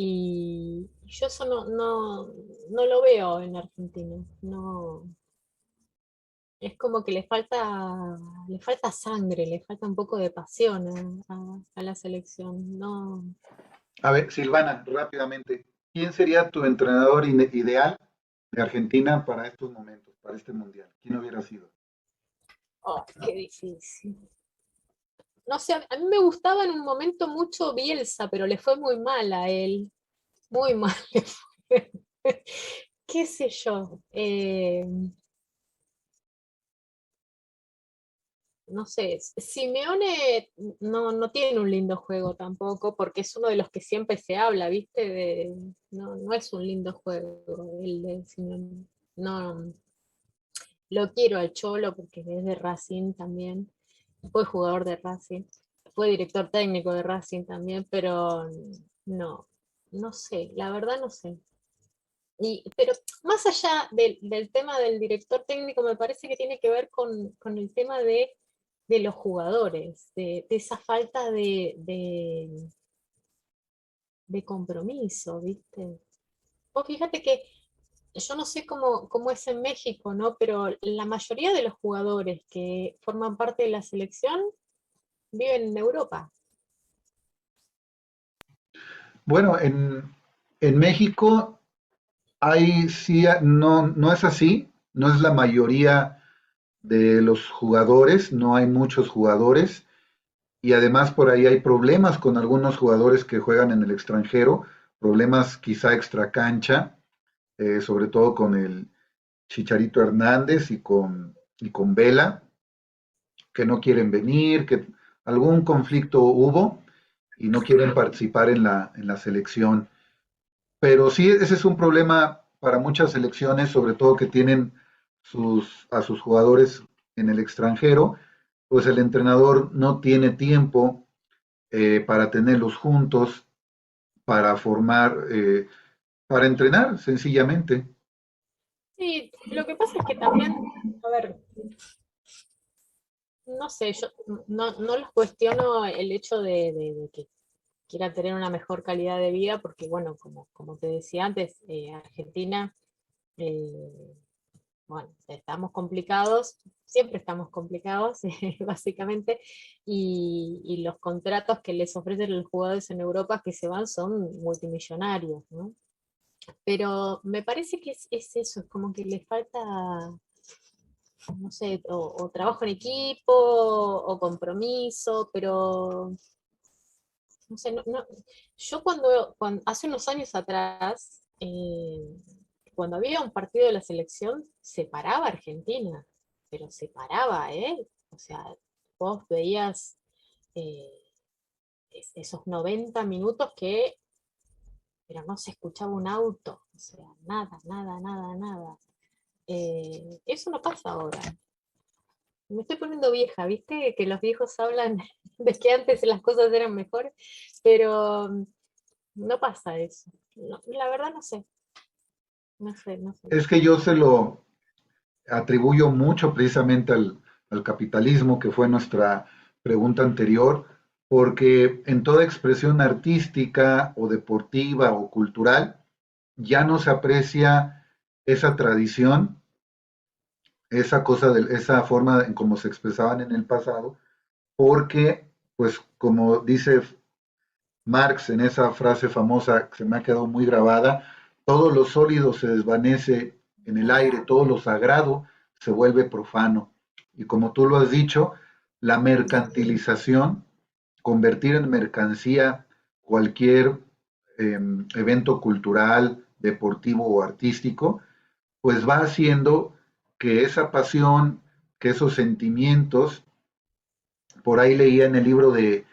Y yo eso no lo veo en Argentina. No, es como que le falta sangre, le falta un poco de pasión a la selección. No, A ver, Silvana, rápidamente, ¿quién sería tu entrenador ideal de Argentina para estos momentos, para este mundial? ¿Quién hubiera sido? oh, qué difícil. No sé, a mí me gustaba en un momento mucho Bielsa, pero le fue muy mal a él. Muy mal le fue. ¿Qué sé yo? no sé, Simeone no tiene un lindo juego tampoco, porque es uno de los que siempre se habla, ¿viste? No es un lindo juego el de Simeone. No, lo quiero al Cholo porque es de Racing también, fue jugador de Racing, fue director técnico de Racing también, pero no, no sé, la verdad no sé. Pero más allá del tema del director técnico, me parece que tiene que ver con el tema de los jugadores, de esa falta de compromiso, ¿viste? Vos fíjate que yo no sé cómo es en México, ¿no? Pero la mayoría de los jugadores que forman parte de la selección viven en Europa. Bueno, en México hay sí, no es así, no es la mayoría de los jugadores, no hay muchos jugadores y además por ahí hay problemas con algunos jugadores que juegan en el extranjero, problemas quizá extracancha, sobre todo con el Chicharito Hernández y con Vela, que no quieren venir, que algún conflicto hubo y no quieren participar en la selección. Pero sí, ese es un problema para muchas selecciones, sobre todo que tienen a sus jugadores en el extranjero, pues el entrenador no tiene tiempo para tenerlos juntos, para formar, para entrenar sencillamente. Sí, lo que pasa es que también, a ver, no sé, yo no los cuestiono el hecho de que quieran tener una mejor calidad de vida, porque bueno, como te decía antes, Argentina, eh, bueno, estamos complicados, siempre estamos complicados, básicamente, y los contratos que les ofrecen los jugadores en Europa que se van son multimillonarios, ¿no? Pero me parece que es eso, es como que les falta, no sé, o trabajo en equipo, o compromiso, pero no sé, yo hace unos años atrás, cuando había un partido de la selección, se paraba Argentina, pero se paraba, ¿eh? O sea, vos veías eh, esos 90 minutos pero no se escuchaba un auto, o sea, nada, nada, nada, nada. Eso no pasa ahora. Me estoy poniendo vieja, ¿viste? Que los viejos hablan de que antes las cosas eran mejores, pero no pasa eso. La verdad no sé, no sé, no sé. Es que yo se lo atribuyo mucho precisamente al capitalismo, que fue nuestra pregunta anterior, porque en toda expresión artística o deportiva o cultural ya no se aprecia esa tradición, esa cosa, esa forma en cómo se expresaban en el pasado, porque, pues, como dice Marx en esa frase famosa que se me ha quedado muy grabada, todo lo sólido se desvanece en el aire, todo lo sagrado se vuelve profano. Y como tú lo has dicho, la mercantilización, convertir en mercancía cualquier evento cultural, deportivo o artístico, pues va haciendo que esa pasión, que esos sentimientos, por ahí leía en el libro de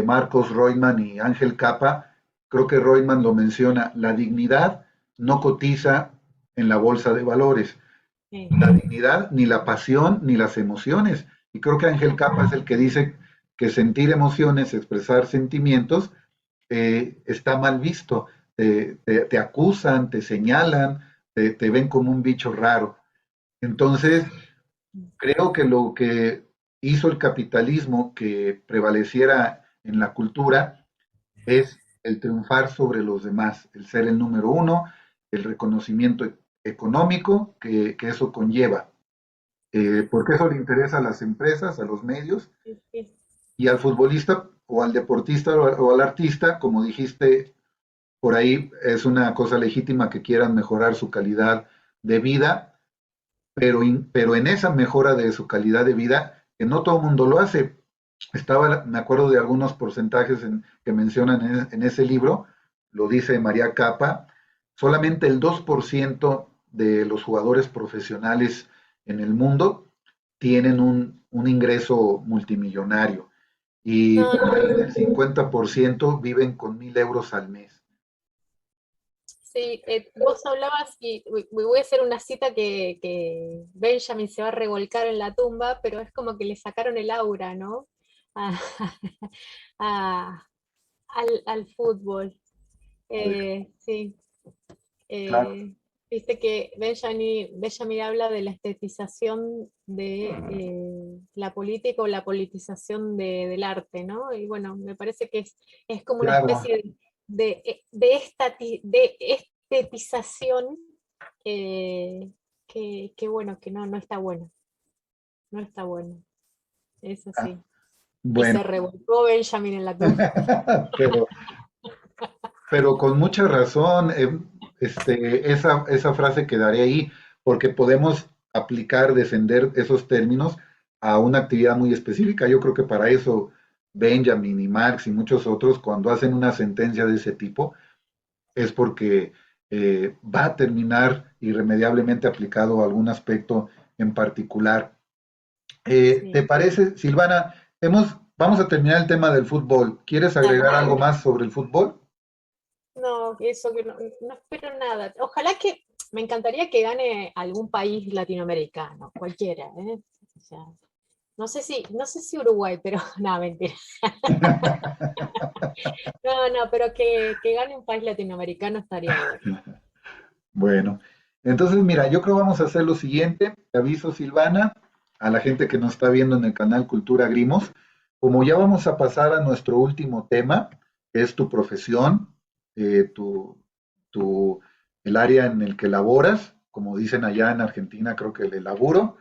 Marcos Reutemann y Ángel Capa, creo que Reutemann lo menciona, la dignidad no cotiza en la bolsa de valores, Sí, la dignidad, ni la pasión, ni las emociones. Y creo que Ángel Capa es el que dice que sentir emociones, expresar sentimientos, está mal visto. Te acusan, te señalan, te ven como un bicho raro. Entonces, creo que lo que hizo el capitalismo que prevaleciera en la cultura es el triunfar sobre los demás, el ser el número uno, el reconocimiento económico que eso conlleva, porque eso le interesa a las empresas, a los medios sí, sí. y al futbolista o al deportista o al artista, como dijiste, por ahí es una cosa legítima que quieran mejorar su calidad de vida, pero en esa mejora de su calidad de vida, que no todo el mundo lo hace. Me acuerdo de algunos porcentajes que mencionan en ese libro, lo dice María Capa, solamente el 2% de los jugadores profesionales en el mundo tienen un ingreso multimillonario y No, por ahí no. el 50% viven con 1.000 euros al mes. Sí, vos hablabas, y voy a hacer una cita que Benjamin se va a revolcar en la tumba, pero es como que le sacaron el aura, ¿no? A- a- al fútbol. Sí. Claro, Eh, Viste que Benjamin habla de la estetización de la política o la politización del arte, ¿no? Y bueno, me parece que es como una claro. especie de estetización que bueno, que no está bueno, no está bueno, es Ah, así. Y bueno, se revolcó Benjamin en la tumba. pero, pero con mucha razón, esa frase quedaría ahí, porque podemos aplicar, defender esos términos a una actividad muy específica. Yo creo que para eso Benjamin y Marx y muchos otros, cuando hacen una sentencia de ese tipo, es porque va a terminar irremediablemente aplicado a algún aspecto en particular. ¿Te Sí, parece, Silvana? Vamos a terminar el tema del fútbol. ¿Quieres dale. agregar algo más sobre el fútbol? No, eso que no espero nada. Ojalá que, me encantaría que gane algún país latinoamericano, cualquiera, ¿eh? O sea, no sé si Uruguay, pero no, mentira. No, no, pero que gane un país latinoamericano estaría bueno. Bueno, entonces mira, yo creo que vamos a hacer lo siguiente. Te aviso, Silvana, a la gente que nos está viendo en el canal Cultura Grimos. Como ya vamos a pasar a nuestro último tema, que es tu profesión, eh, tu, el área en el que laboras, como dicen allá en Argentina, creo que el laburo.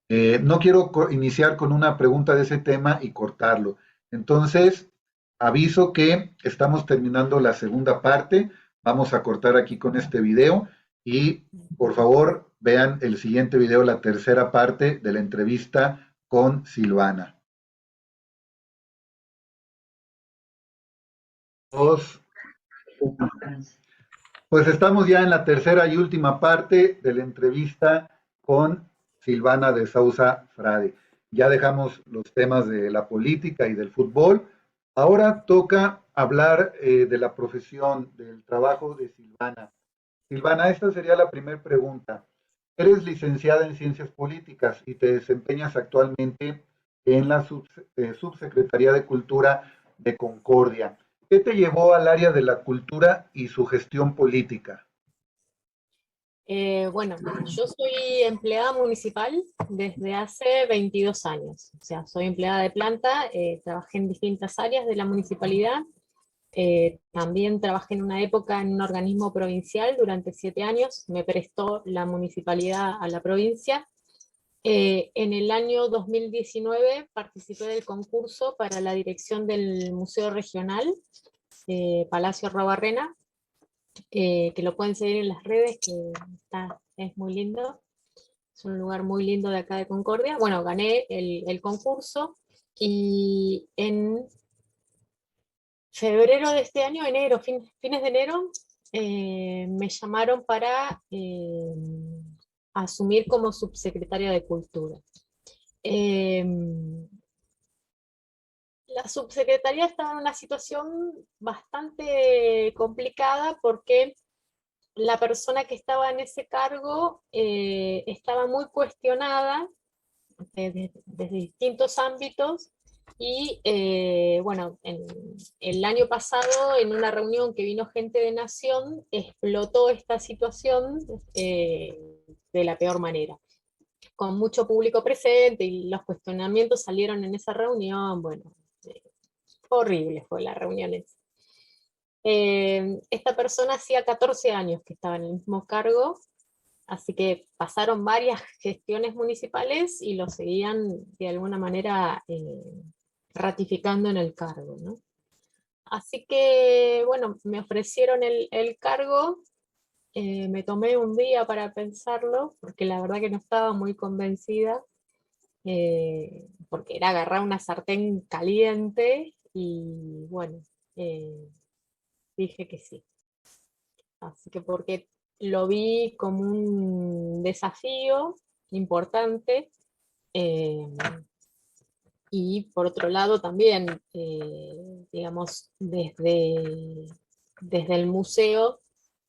No quiero iniciar con una pregunta de ese tema y cortarlo. Entonces, aviso que estamos terminando la segunda parte. Vamos a cortar aquí con este video y por favor vean el siguiente video, la tercera parte de la entrevista con Silvana. Dos. Pues estamos ya en la tercera y última parte de la entrevista con Silvana de Sousa Frade. Ya dejamos los temas de la política y del fútbol. Ahora toca hablar de la profesión, del trabajo de Silvana. Silvana, esta sería la primera pregunta. Eres licenciada en Ciencias Políticas y te desempeñas actualmente en la Subsecretaría de Cultura de Concordia. ¿Qué te llevó al área de la cultura y su gestión política? Bueno, yo soy empleada municipal desde hace 22 años. O sea, soy empleada de planta, trabajé en distintas áreas de la municipalidad. También trabajé en una época en un organismo provincial durante 7 años, me prestó la municipalidad a la provincia. En el año 2019 participé del concurso para la dirección del Museo Regional, Palacio Rabarrena, que lo pueden seguir en las redes, que es muy lindo, es un lugar muy lindo de acá de Concordia. Bueno, gané el concurso y en febrero de este año, fines de enero, me llamaron para asumir como subsecretaria de Cultura. Eh, la subsecretaría estaba en una situación bastante complicada porque la persona que estaba en ese cargo estaba muy cuestionada desde distintos ámbitos y bueno, el año pasado en una reunión que vino gente de Nación explotó esta situación de la peor manera, con mucho público presente y los cuestionamientos salieron en esa reunión, bueno, eh, horrible fue la reunión esa. Esta persona hacía 14 años que estaba en el mismo cargo, así que pasaron varias gestiones municipales y lo seguían de alguna manera ratificando en el cargo, ¿no? Así que, bueno, me ofrecieron el cargo, me tomé un día para pensarlo, porque la verdad que no estaba muy convencida, porque era agarrar una sartén caliente y bueno, eh, dije que sí. Así que porque lo vi como un desafío importante, Y por otro lado también, digamos, desde el museo,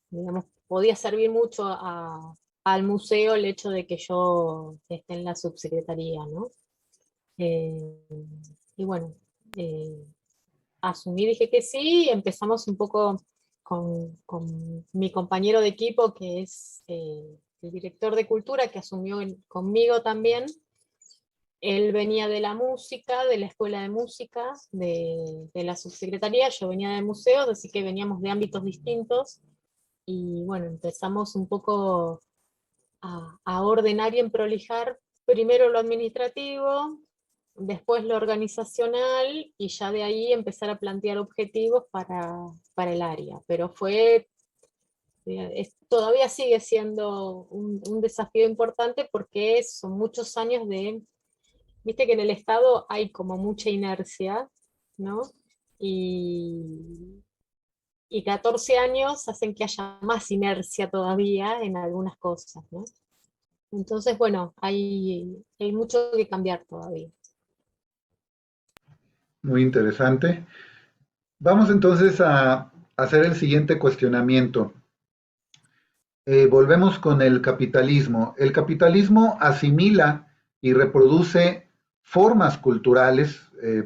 digamos, podía servir mucho al museo el hecho de que yo esté en la subsecretaría, ¿no? Eh, y bueno, eh, asumí, dije que sí, y empezamos un poco con mi compañero de equipo, que es el director de cultura, que asumió conmigo también. Él venía de la música, de la escuela de música, de la subsecretaría, yo venía de museos, así que veníamos de ámbitos distintos, y bueno, empezamos un poco a ordenar y emprolijar primero lo administrativo, después lo organizacional, y ya de ahí empezar a plantear objetivos para el área. Pero todavía sigue siendo un desafío importante porque son muchos años viste que en el Estado hay como mucha inercia, ¿no? Y, y 14 años hacen que haya más inercia todavía en algunas cosas, ¿no? Entonces, bueno, hay mucho que cambiar todavía. Muy interesante. Vamos entonces a hacer el siguiente cuestionamiento. Volvemos con el capitalismo. El capitalismo asimila y reproduce formas culturales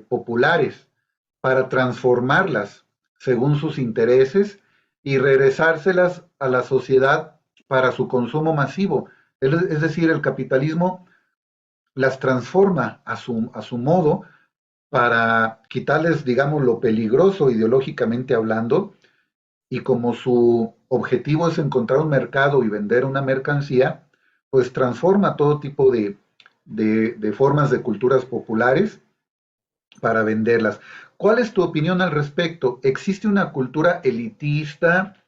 populares para transformarlas según sus intereses y regresárselas a la sociedad para su consumo masivo. Es decir, el capitalismo las transforma a su modo para quitarles, digamos, lo peligroso ideológicamente hablando, y como su objetivo es encontrar un mercado y vender una mercancía, pues transforma todo tipo de formas de culturas populares para venderlas. ¿Cuál es tu opinión al respecto? ¿Existe una cultura elitista?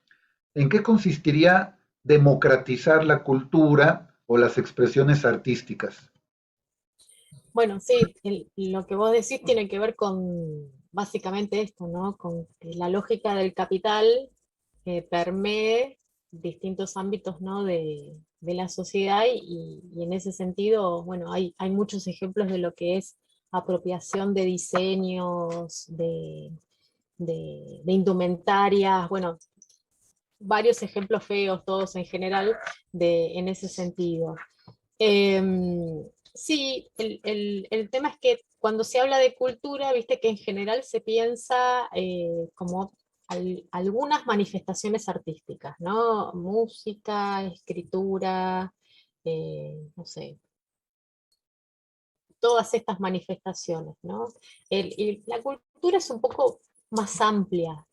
¿En qué consistiría democratizar la cultura o las expresiones artísticas? Bueno, sí, lo que vos decís tiene que ver con básicamente esto, ¿no? Con que la lógica del capital permee distintos ámbitos, ¿no? de la sociedad, y en ese sentido, bueno, hay muchos ejemplos de lo que es apropiación de diseños, de indumentarias, bueno, varios ejemplos feos, todos en general, en ese sentido. Sí, el tema es que cuando se habla de cultura, viste que en general se piensa como algunas manifestaciones artísticas, ¿no? Música, escritura, no sé, todas estas manifestaciones, ¿no? Y la cultura es un poco más amplia,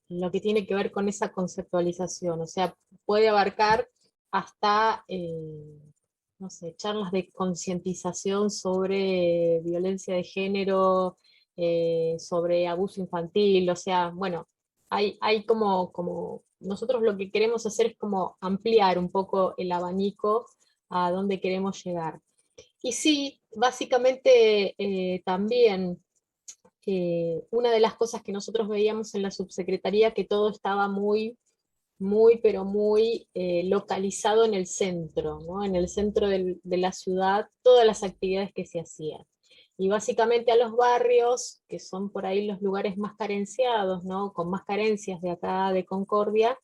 lo que tiene que ver con esa conceptualización, o sea, puede abarcar hasta, no sé, charlas de concientización sobre violencia de género, sobre abuso infantil, o sea, bueno, hay como, nosotros lo que queremos hacer es como ampliar un poco el abanico a dónde queremos llegar. Y sí, básicamente también una de las cosas que nosotros veíamos en la subsecretaría, que todo estaba pero muy localizado en el centro, ¿no? En el centro de la ciudad, todas las actividades que se hacían. Y básicamente a los barrios, que son por ahí los lugares más carenciados, ¿no? Con más carencias de acá de Concordia.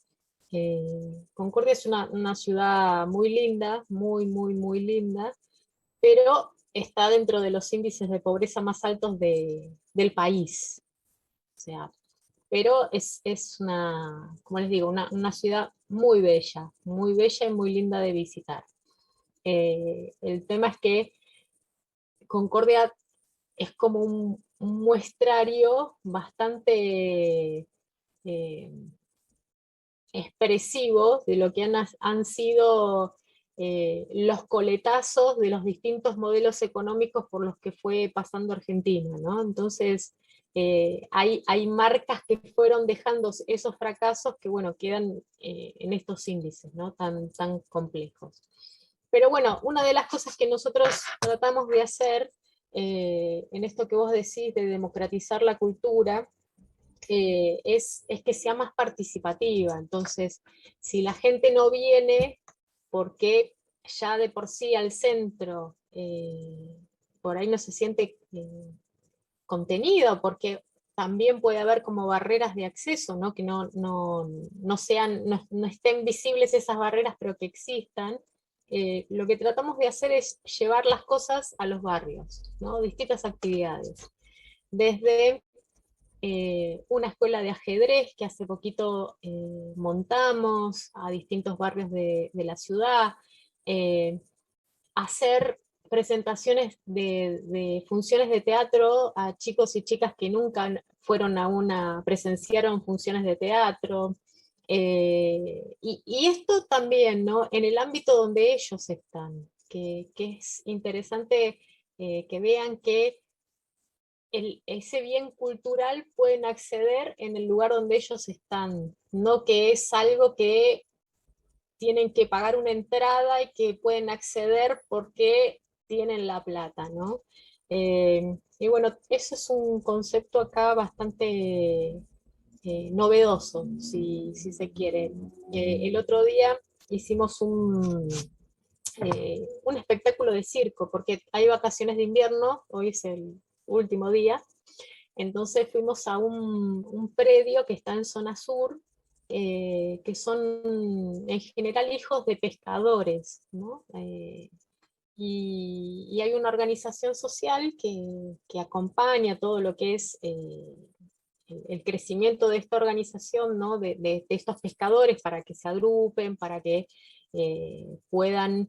Concordia es una ciudad muy linda, muy linda, pero está dentro de los índices de pobreza más altos del país. O sea, pero es una, como les digo, una ciudad muy bella y muy linda de visitar. El tema es que Concordia es como un muestrario bastante eh, expresivo de lo que han sido los coletazos de los distintos modelos económicos por los que fue pasando Argentina, ¿no? Entonces, hay marcas que fueron dejando esos fracasos que, bueno, quedan en estos índices, ¿no? Tan complejos. Pero bueno, una de las cosas que nosotros tratamos de hacer en esto que vos decís de democratizar la cultura, es que sea más participativa. Entonces, si la gente no viene, porque ya de por sí al centro por ahí no se siente contenido, porque también puede haber como barreras de acceso, ¿no? Que no sean, no estén visibles esas barreras, pero que existan. Lo que tratamos de hacer es llevar las cosas a los barrios, ¿no? Distintas actividades. Desde una escuela de ajedrez que hace poquito montamos a distintos barrios de la ciudad, hacer presentaciones de funciones de teatro a chicos y chicas que nunca fueron presenciaron funciones de teatro. Y esto también, ¿no? En el ámbito donde ellos están, que es interesante que vean que ese bien cultural pueden acceder en el lugar donde ellos están, no que es algo que tienen que pagar una entrada y que pueden acceder porque tienen la plata, ¿no? Y bueno, eso es un concepto acá bastante novedoso, si se quiere. El otro día hicimos un espectáculo de circo, porque hay vacaciones de invierno, hoy es el último día, entonces fuimos a un predio que está en zona sur, que son en general hijos de pescadores, ¿no? Y hay una organización social que acompaña todo lo que es el crecimiento de esta organización, ¿no? De estos pescadores para que se agrupen, para que puedan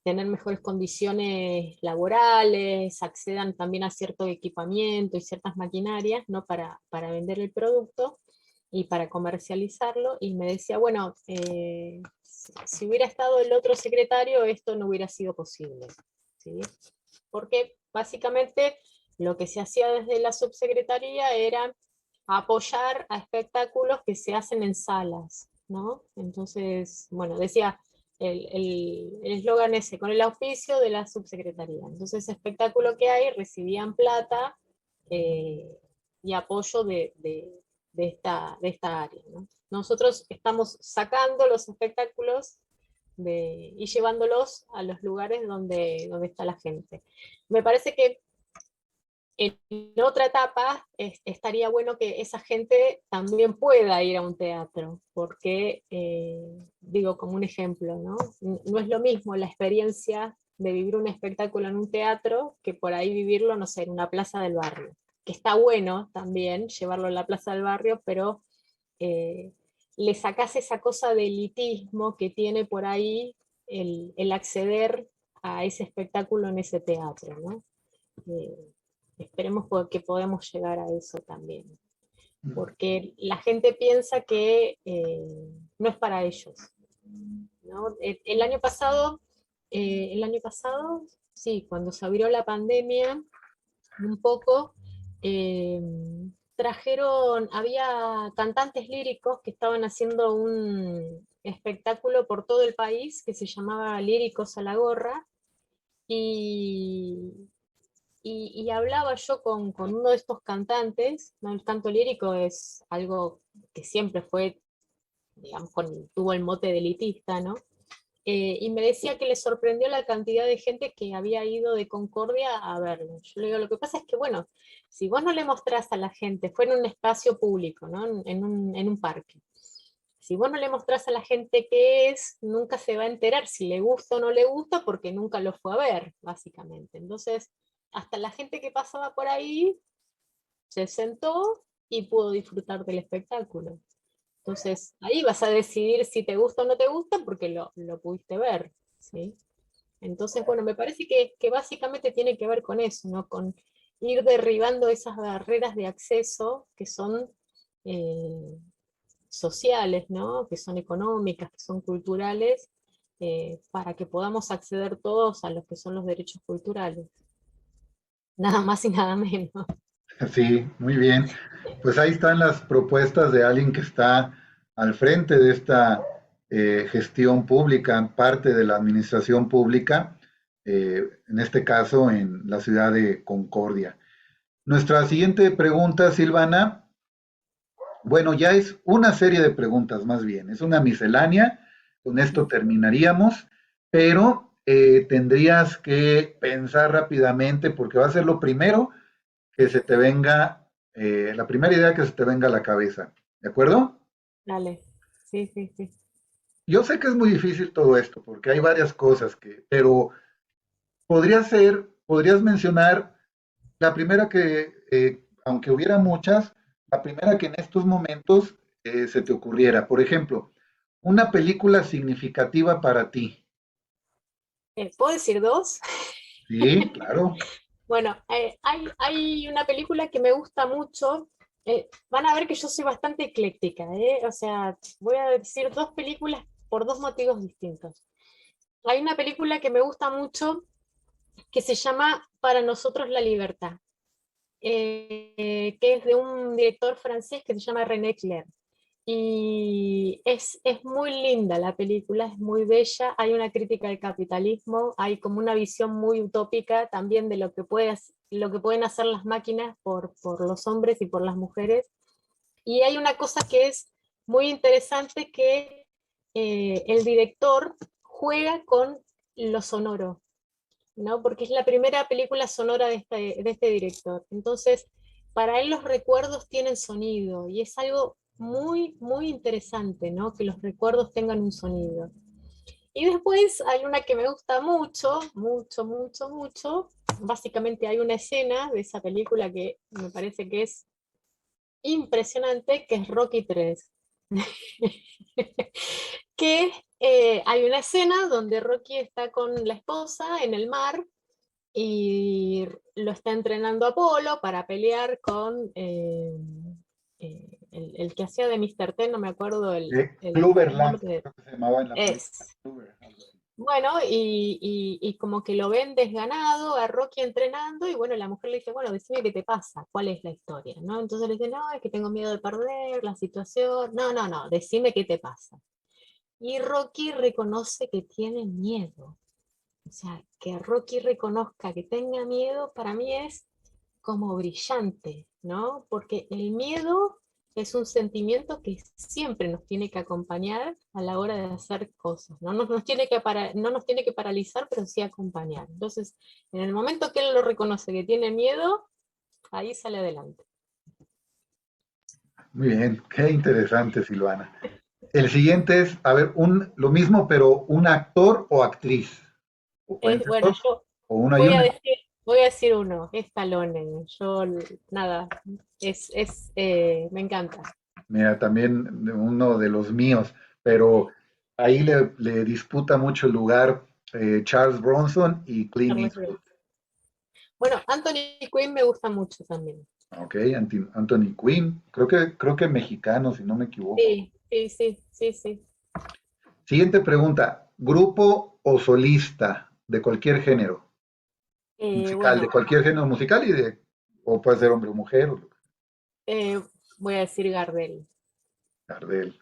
tener mejores condiciones laborales, accedan también a cierto equipamiento y ciertas maquinarias, ¿no? Para vender el producto y para comercializarlo, y me decía, bueno, si hubiera estado el otro secretario, esto no hubiera sido posible, ¿sí? Porque básicamente lo que se hacía desde la subsecretaría era apoyar a espectáculos que se hacen en salas, ¿no? Entonces, bueno, decía el eslogan ese, con el auspicio de la subsecretaría. Entonces, ese espectáculo que hay recibían plata eh, y apoyo de esta área, ¿no? Nosotros estamos sacando los espectáculos y llevándolos a los lugares donde está la gente. Me parece que en otra etapa estaría bueno que esa gente también pueda ir a un teatro, porque, digo, como un ejemplo, ¿no? No es lo mismo la experiencia de vivir un espectáculo en un teatro que por ahí vivirlo, no sé, en una plaza del barrio, que está bueno también llevarlo a la plaza del barrio, pero eh, le sacás esa cosa de elitismo que tiene por ahí el acceder a ese espectáculo en ese teatro, ¿no? Eh, Esperemos que podamos llegar a eso también, porque la gente piensa que no es para ellos, ¿no? El año pasado, sí, cuando se abrió la pandemia, un poco, eh, había cantantes líricos que estaban haciendo un espectáculo por todo el país que se llamaba Líricos a la Gorra, y, y hablaba yo con uno de estos cantantes, ¿no? El canto lírico es algo que siempre fue, digamos, tuvo el mote de elitista, ¿no? Y me decía que le sorprendió la cantidad de gente que había ido de Concordia a verlo. Yo le digo, lo que pasa es que, bueno, si vos no le mostrás a la gente, fue en un espacio público, ¿no? En un parque. Si vos no le mostrás a la gente qué es, nunca se va a enterar si le gusta o no le gusta, porque nunca lo fue a ver, básicamente. Entonces, hasta la gente que pasaba por ahí se sentó y pudo disfrutar del espectáculo. Entonces, ahí vas a decidir si te gusta o no te gusta porque lo pudiste ver, ¿sí? Entonces, bueno, me parece que básicamente tiene que ver con eso, ¿no? Con ir derribando esas barreras de acceso que son sociales, ¿no? Que son económicas, que son culturales, para que podamos acceder todos a los que son los derechos culturales. Nada más y nada menos. Sí, muy bien. Pues ahí están las propuestas de alguien que está al frente de esta gestión pública, parte de la administración pública, en este caso en la ciudad de Concordia. Nuestra siguiente pregunta, Silvana, bueno, ya es una serie de preguntas más bien, es una miscelánea, con esto terminaríamos, pero tendrías que pensar rápidamente porque va a ser lo primero que se te venga, la primera idea que se te venga a la cabeza. ¿De acuerdo? Dale. Sí, sí, sí. Yo sé que es muy difícil todo esto porque hay varias cosas que, pero podrías mencionar la primera que, aunque hubiera muchas, la primera que en estos momentos se te ocurriera. Por ejemplo, una película significativa para ti. ¿Puedo decir dos? Sí, claro. Bueno, hay una película que me gusta mucho. Van a ver que yo soy bastante ecléctica, ¿eh? O sea, voy a decir dos películas por dos motivos distintos. Hay una película que me gusta mucho que se llama Para nosotros la libertad, que es de un director francés que se llama René Clair. Y es muy linda la película, es muy bella, hay una crítica al capitalismo, hay como una visión muy utópica también de lo que pueden hacer las máquinas por los hombres y por las mujeres. Y hay una cosa que es muy interesante, que el director juega con lo sonoro, ¿no? Porque es la primera película sonora de este director. Entonces, para él los recuerdos tienen sonido y es algo muy, muy interesante, ¿no? Que los recuerdos tengan un sonido. Y después hay una que me gusta mucho, mucho, mucho, mucho. Básicamente hay una escena de esa película que me parece que es impresionante, que es Rocky 3. Que hay una escena donde Rocky está con la esposa en el mar y lo está entrenando Apolo para pelear con el que hacía de Mr. T, no me acuerdo el Cloverland, nombre. creo que se llamaba en la película. Es. Clover, algo así. Bueno, y como que lo ven desganado a Rocky entrenando, y bueno, la mujer le dice, bueno, decime qué te pasa, cuál es la historia, ¿no? Entonces le dice, no, es que tengo miedo de perder la situación, no, no, no, decime qué te pasa. Y Rocky reconoce que tiene miedo. O sea, que Rocky reconozca que tenga miedo, para mí es como brillante, ¿no? Porque el miedo es un sentimiento que siempre nos tiene que acompañar a la hora de hacer cosas, ¿no? No nos tiene que paralizar, pero sí acompañar. Entonces, en el momento que él lo reconoce que tiene miedo, ahí sale adelante. Muy bien, qué interesante, Silvana. El siguiente es, a ver, lo mismo, pero un actor o actriz. ¿O pueden ser Bueno, dos? yo O una y voy a una. decir, voy a decir uno, es Stallone. Yo, nada, me encanta. Mira, también uno de los míos, pero ahí le disputa mucho el lugar Charles Bronson y Clint Charles Eastwood. Bronson. Bueno, Anthony Quinn me gusta mucho también. Ok, Anthony Quinn, creo que mexicano, si no me equivoco. Sí, sí, sí, sí, sí. Siguiente pregunta, ¿grupo o solista de cualquier género musical, de Bueno, cualquier género musical o puede ser hombre o mujer, eh, voy a decir Gardel. Gardel,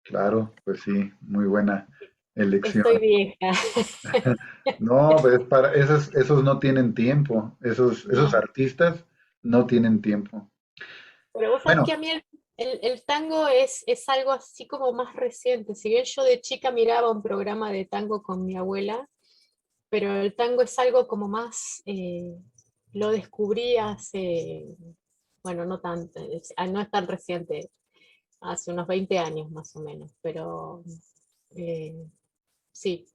claro, pues sí, muy buena elección. Estoy vieja. No, pues esos no tienen tiempo, esos No, artistas no tienen tiempo. pero vos sabés Bueno, que a mí el tango es algo así como más reciente. Si bien yo de chica miraba un programa de tango con mi abuela, pero el tango es algo como más, lo descubrí hace, bueno, no tanto, no es tan reciente, hace unos 20 años más o menos, pero eh, sí,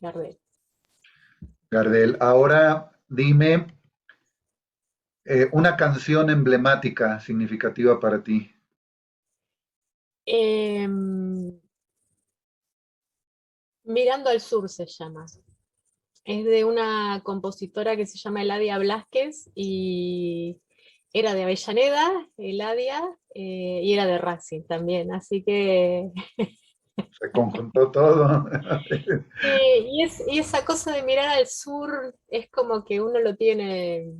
Gardel. Gardel, ahora dime una canción emblemática, significativa para ti. Em, Mirando al sur se llama. Es de una compositora que se llama Eladia Blasquez y era de Avellaneda, Eladia, y era de Racing también. Así que Se conjuntó todo. sí, y esa cosa de mirar al sur es como que uno lo tiene,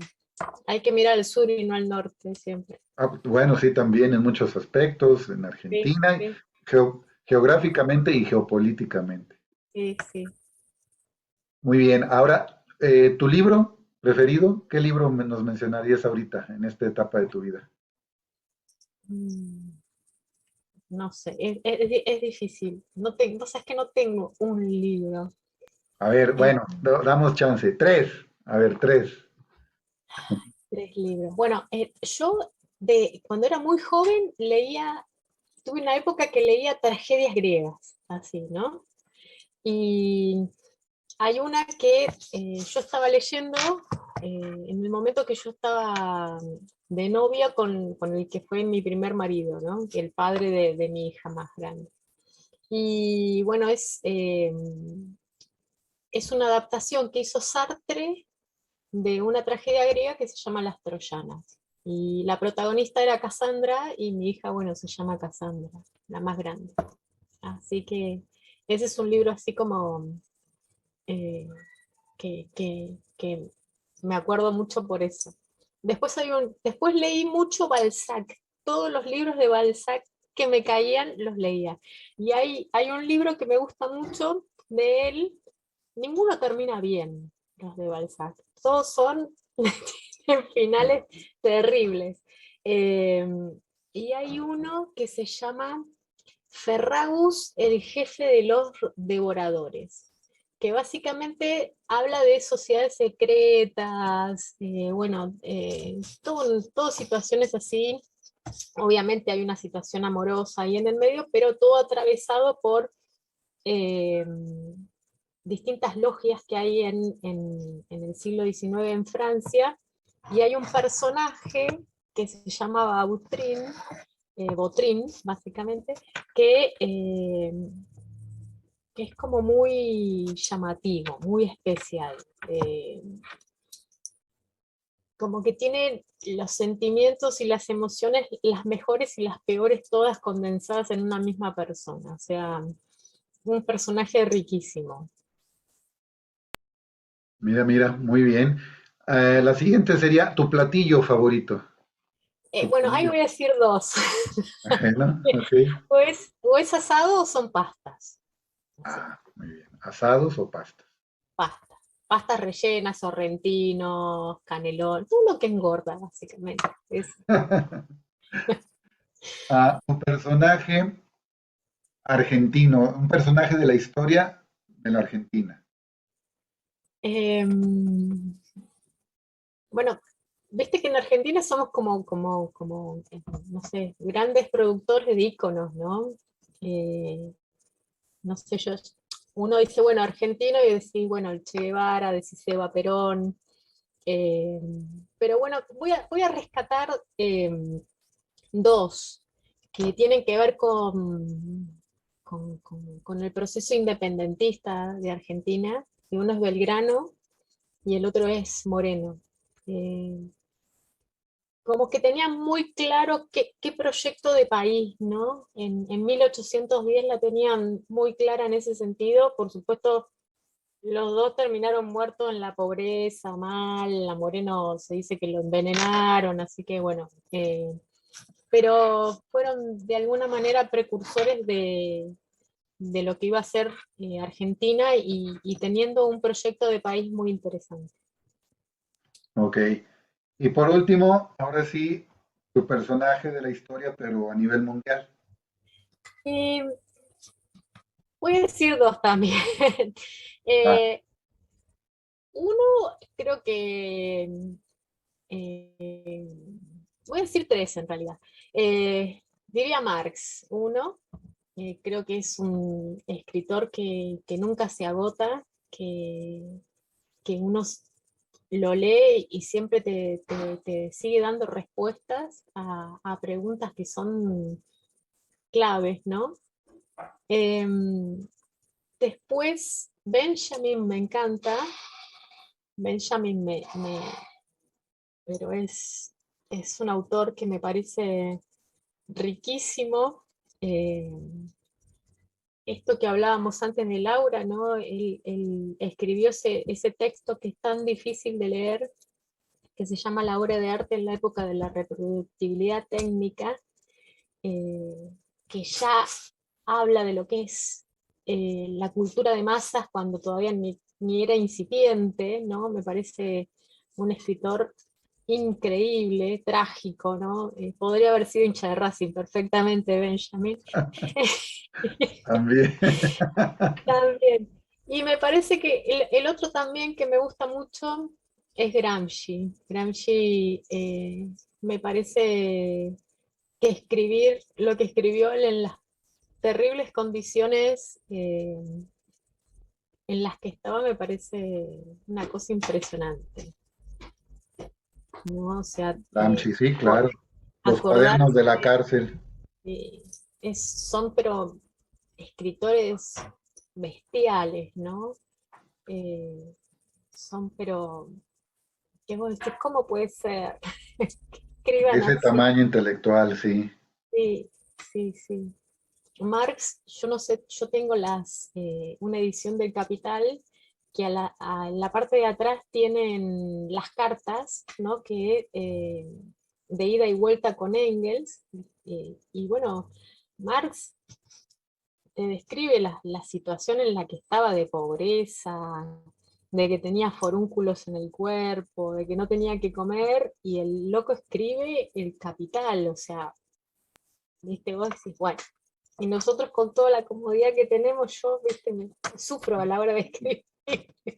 hay que mirar al sur y no al norte siempre. Bueno, sí, también en muchos aspectos, en Sí, Argentina, sí, geográficamente y geopolíticamente. sí, sí. Muy bien, ahora, ¿tu libro preferido? ¿Qué libro nos mencionarías ahorita en esta etapa de tu vida? Mm, No sé, es difícil. No sabes que no tengo un libro. A ver, Eh, bueno, damos chance. Tres. A ver, tres. Tres libros. Bueno, yo cuando era muy joven tuve una época que leía tragedias griegas, así, ¿no? Y hay una que yo estaba leyendo en el momento que yo estaba de novia con el que fue mi primer marido, ¿no? El padre de mi hija más grande. Y bueno, es una adaptación que hizo Sartre de una tragedia griega que se llama Las Troyanas. Y la protagonista era Cassandra y mi hija, bueno, se llama Cassandra, la más grande. Así que ese es un libro así como eh, que me acuerdo mucho por eso. Después leí mucho Balzac, todos los libros de Balzac que me caían los leía. Y hay un libro que me gusta mucho de él, ninguno termina bien, los de Balzac, todos son en finales terribles. Eh, y hay uno que se llama Ferragus, el jefe de los devoradores, que básicamente habla de sociedades secretas, bueno, todas situaciones así. Obviamente hay una situación amorosa ahí en el medio, pero todo atravesado por eh, distintas logias que hay en el siglo XIX en Francia, y hay un personaje que se llamaba Botrin, básicamente, que es como muy llamativo, muy especial. Como que tiene los sentimientos y las emociones, las mejores y las peores, todas condensadas en una misma persona. O sea, un personaje riquísimo. Mira, mira, muy bien. La siguiente sería tu platillo favorito. Tu Bueno, ahí comida. voy a decir dos. Ajena, ok. O es asado o son pastas. Así, Ah, muy bien. ¿Asados o pastas? pastas. Pastas rellenas, sorrentinos, canelón, todo lo que engorda, básicamente. Un personaje argentino, un personaje de la historia de la Argentina. Em, bueno, viste que en Argentina somos no sé, grandes productores de íconos, ¿no? Eh, no sé, uno dice, bueno, argentino, y decís, bueno, el Che Guevara, decís Eva Perón. eh, pero bueno, voy a rescatar dos que tienen que ver con el proceso independentista de Argentina, y uno es Belgrano y el otro es Moreno. Eh, Como que tenían muy claro qué proyecto de país, ¿no? En 1810 la tenían muy clara en ese sentido. Por supuesto, los dos terminaron muertos en la pobreza, mal. A Moreno se dice que lo envenenaron, así que bueno. Pero fueron de alguna manera precursores de lo que iba a ser Argentina, y teniendo un proyecto de país muy interesante. Ok. Y por último, ahora sí, tu personaje de la historia, pero a nivel mundial. Y voy a decir dos también. Ah, Eh, Uno, creo que eh, voy a decir tres en realidad. Diría Marx, uno. Creo que es un escritor que nunca se agota, que uno lo lee y siempre te sigue dando respuestas a preguntas que son claves, ¿no? Em, Después, Benjamin me encanta. Benjamin pero es un autor que me parece riquísimo. Eh, Esto que hablábamos antes de Laura, ¿no? Él escribió ese texto que es tan difícil de leer, que se llama La obra de arte en la época de la reproductibilidad técnica, eh, que ya habla de lo que es la cultura de masas cuando todavía ni era incipiente, ¿no? Me parece un escritor increíble, trágico, ¿no? Podría haber sido hincha de Racing perfectamente, Benjamin. también. También. Y me parece que el otro también que me gusta mucho es Gramsci. Gramsci me parece que escribir lo que escribió él en las terribles condiciones en las que estaba me parece una cosa impresionante, ¿no? O sea, Gramsci, sí, claro. Los cuadernos acordarse, de la cárcel. eh, son pero escritores bestiales, ¿no? Eh, son pero, ¿qué vos decís? ¿Cómo puede ser que escriban Ese así? tamaño intelectual, sí. Sí, sí, sí. Marx, yo no sé, yo tengo una edición del Capital que a la parte de atrás tienen las cartas, ¿no? Que de ida y vuelta con Engels. Y bueno, Marx te describe la situación en la que estaba de pobreza, de que tenía forúnculos en el cuerpo, de que no tenía que comer, y el loco escribe el Capital, o sea, viste, vos decís, bueno, y nosotros con toda la comodidad que tenemos, yo, viste, sufro a la hora de escribir.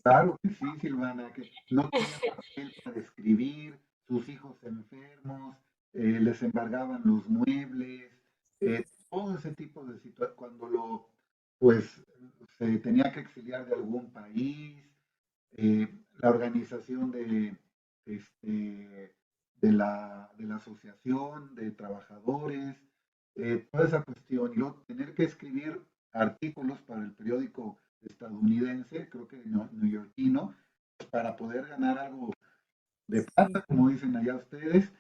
Claro que sí, Silvana, que no tenía papel para escribir, sus hijos enfermos, les embargaban los muebles, todo ese tipo de situaciones, cuando pues, se tenía que exiliar de algún país, la organización de la asociación de trabajadores, toda esa cuestión, y luego tener que escribir artículos para el periódico estadounidense, creo que neoyorquino, para poder ganar algo de Sí, plata, como dicen allá ustedes,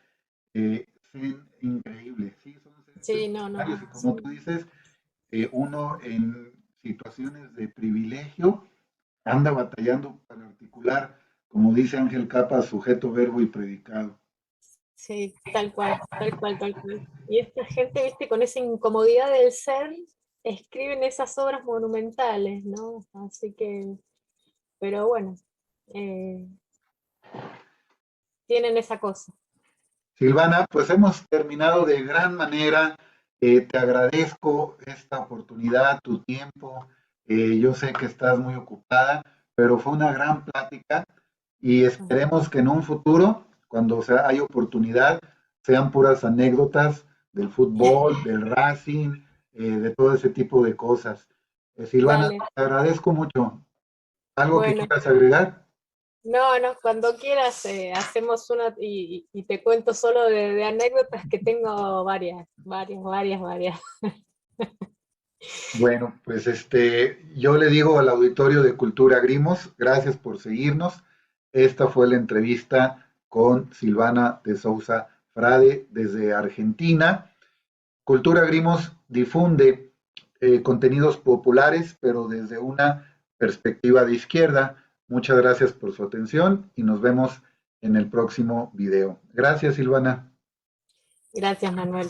son increíbles, sí, son sí, no, no. extraordinarios, y como tú dices, uno en situaciones de privilegio anda batallando para articular, como dice Ángel Capa, sujeto, verbo y predicado. Sí, tal cual, tal cual, tal cual. Y esta gente, viste, con esa incomodidad del ser, escriben esas obras monumentales, ¿no? Así que, pero bueno, eh, tienen esa cosa. Silvana, pues hemos terminado de gran manera. Te agradezco esta oportunidad, tu tiempo. Yo sé que estás muy ocupada, pero fue una gran plática y esperemos que en un futuro, cuando hay oportunidad, sean puras anécdotas del fútbol, del Racing, de todo ese tipo de cosas. Silvana, Dale. te agradezco mucho. ¿Algo que Bueno, quieras agregar? no, no, cuando quieras hacemos una y te cuento solo de anécdotas que tengo varias, varias, varias, varias. Bueno, pues yo le digo al auditorio de Cultura Grimos, gracias por seguirnos. Esta fue la entrevista con Silvana de Sousa Frade desde Argentina. Cultura Grimos difunde contenidos populares, pero desde una perspectiva de izquierda. Muchas gracias por su atención y nos vemos en el próximo video. Gracias, Silvana. Gracias, Manuel.